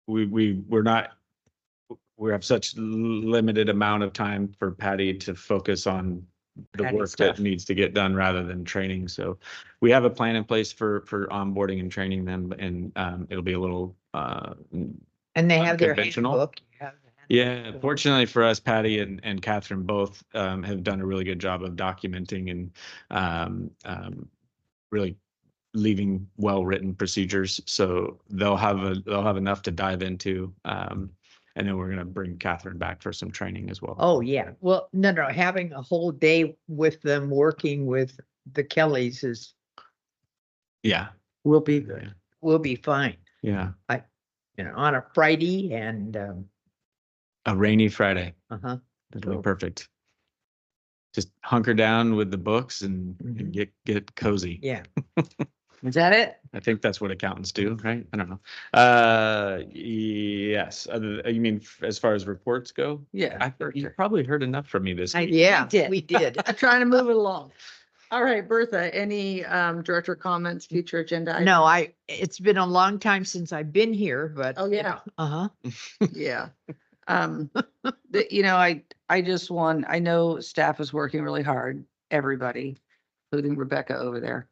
Speaker 4: we have such limited amount of time for Patty to focus on the
Speaker 1: Patty
Speaker 4: work
Speaker 1: stuff.
Speaker 4: that needs to get done rather than training. So we have a plan in place for onboarding and training them, and it'll be a little
Speaker 6: And they have their
Speaker 4: Unconventional.
Speaker 6: handbook. You have the
Speaker 4: yeah,
Speaker 6: handbook.
Speaker 4: fortunately for us, Patty and Catherine both have done a really good job of documenting and really leaving well-written procedures. So they'll have enough to dive into. And then we're going to bring Catherine back for some training as well.
Speaker 6: Oh, yeah. Well, no, having a whole day with them working with the Kellys
Speaker 4: Yeah.
Speaker 1: Will be good.
Speaker 6: will be fine.
Speaker 4: Yeah.
Speaker 6: On a Friday and,
Speaker 4: A rainy Friday.
Speaker 6: uh-huh.
Speaker 4: That'll be perfect. just hunker down with the books and
Speaker 6: Mhm.
Speaker 4: get cozy.
Speaker 6: Yeah.
Speaker 1: Is that it?
Speaker 4: I think that's what accountants do, right? I don't know. Yes. You mean as far as reports go?
Speaker 1: Yeah.
Speaker 4: I
Speaker 1: for
Speaker 4: think you
Speaker 1: sure.
Speaker 4: probably heard enough from me this week.
Speaker 6: Yeah,
Speaker 1: did.
Speaker 6: we did.
Speaker 1: I'm trying to move it along. All right, Bertha, any director comments, future agenda? items?
Speaker 6: No, it's been a long time since I've been here, but.
Speaker 1: Oh, yeah.
Speaker 6: Uh-huh.
Speaker 1: Yeah. I just want, I know staff is working really hard, everybody, including Rebecca over there.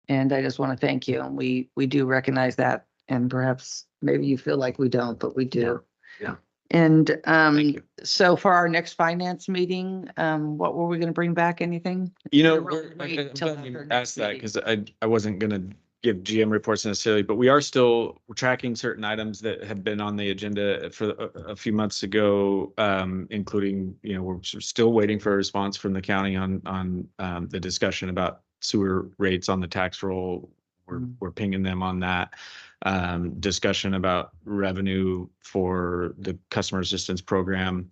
Speaker 1: And I just want to thank you. And we do recognize that. And perhaps maybe you feel like we don't, but we do.
Speaker 4: Yeah.
Speaker 1: And
Speaker 4: Thank you.
Speaker 1: so for our next finance meeting, what were we going to bring back? Anything?
Speaker 4: You know,
Speaker 1: Gonna really wait
Speaker 4: I'm
Speaker 1: till
Speaker 4: glad you
Speaker 1: after next
Speaker 4: asked that
Speaker 1: meeting.
Speaker 4: because I wasn't gonna give GM reports necessarily, but we are still tracking certain items that have been on the agenda for a few months ago, including, we're still waiting for a response from the county on the discussion about sewer rates on the tax roll. We're pinging them on that. Discussion about revenue for the customer assistance program.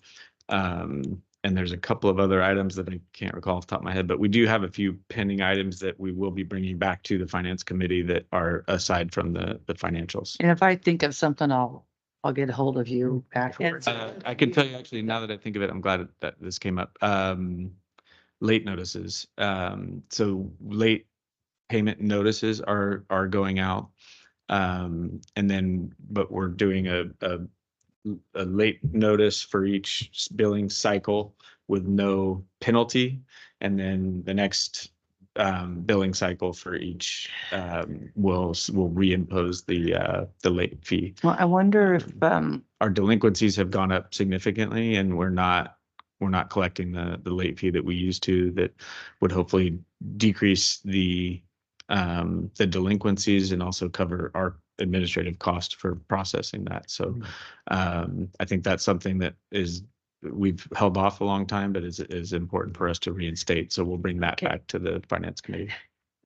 Speaker 4: And there's a couple of other items that I can't recall off the top of my head, but we do have a few pending items that we will be bringing back to the finance committee that are aside from the financials.
Speaker 1: And if I think of something, I'll get a hold of you afterwards.
Speaker 4: I can tell you actually, now that I think of it, I'm glad that this came up. Late notices. So late payment notices are going out. But we're doing a late notice for each billing cycle with no penalty. And then the next billing cycle for each will reimpose the late fee.
Speaker 1: Well, I wonder if,
Speaker 4: Our delinquencies have gone up significantly and we're not collecting the late fee that we used to, that would hopefully decrease the delinquencies and also cover our administrative cost for processing that. So I think that's something that we've held off a long time, but is important for us to reinstate. So we'll bring that
Speaker 6: Okay.
Speaker 4: back to the finance committee.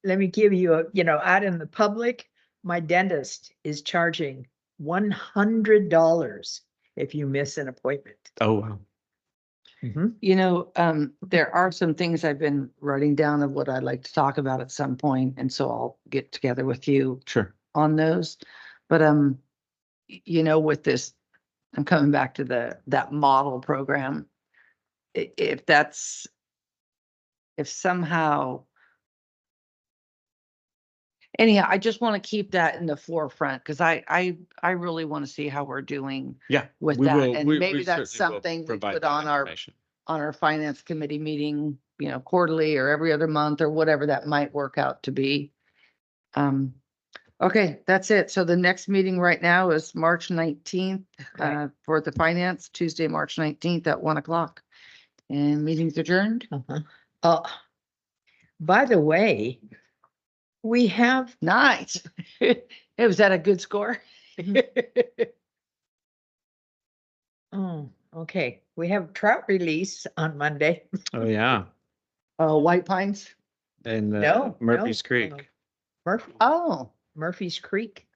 Speaker 6: Let me give you out in the public, my dentist is charging $100 if you miss an appointment.
Speaker 4: Oh, wow.
Speaker 1: there are some things I've been writing down of what I'd like to talk about at some point, and so I'll get together with you
Speaker 4: Sure.
Speaker 1: on those. But with this, I'm coming back to that model program. If somehow, anyhow, I just want to keep that in the forefront because I really want to see how we're doing
Speaker 4: Yeah.
Speaker 1: with
Speaker 4: we
Speaker 1: that.
Speaker 4: will-
Speaker 1: And
Speaker 4: we
Speaker 1: maybe that's
Speaker 4: certainly will
Speaker 1: something we
Speaker 4: provide
Speaker 1: put
Speaker 4: that
Speaker 1: on our
Speaker 4: information.
Speaker 1: finance committee meeting, quarterly or every other month or whatever that might work out to be. Okay, that's it. So the next meeting right now is March 19th,
Speaker 6: Right.
Speaker 1: for the finance, Tuesday, March 19th at 1:00. And meeting's adjourned.
Speaker 6: By the way, we have,
Speaker 1: Nice. Was that a good score?
Speaker 6: oh, okay, we have trout release on Monday.
Speaker 4: Oh, yeah.
Speaker 1: Oh, White Pines?
Speaker 4: And
Speaker 6: No,
Speaker 4: Murphy's
Speaker 6: no,
Speaker 4: Creek.
Speaker 6: Murphy,
Speaker 1: Oh,
Speaker 6: Murphy's Creek.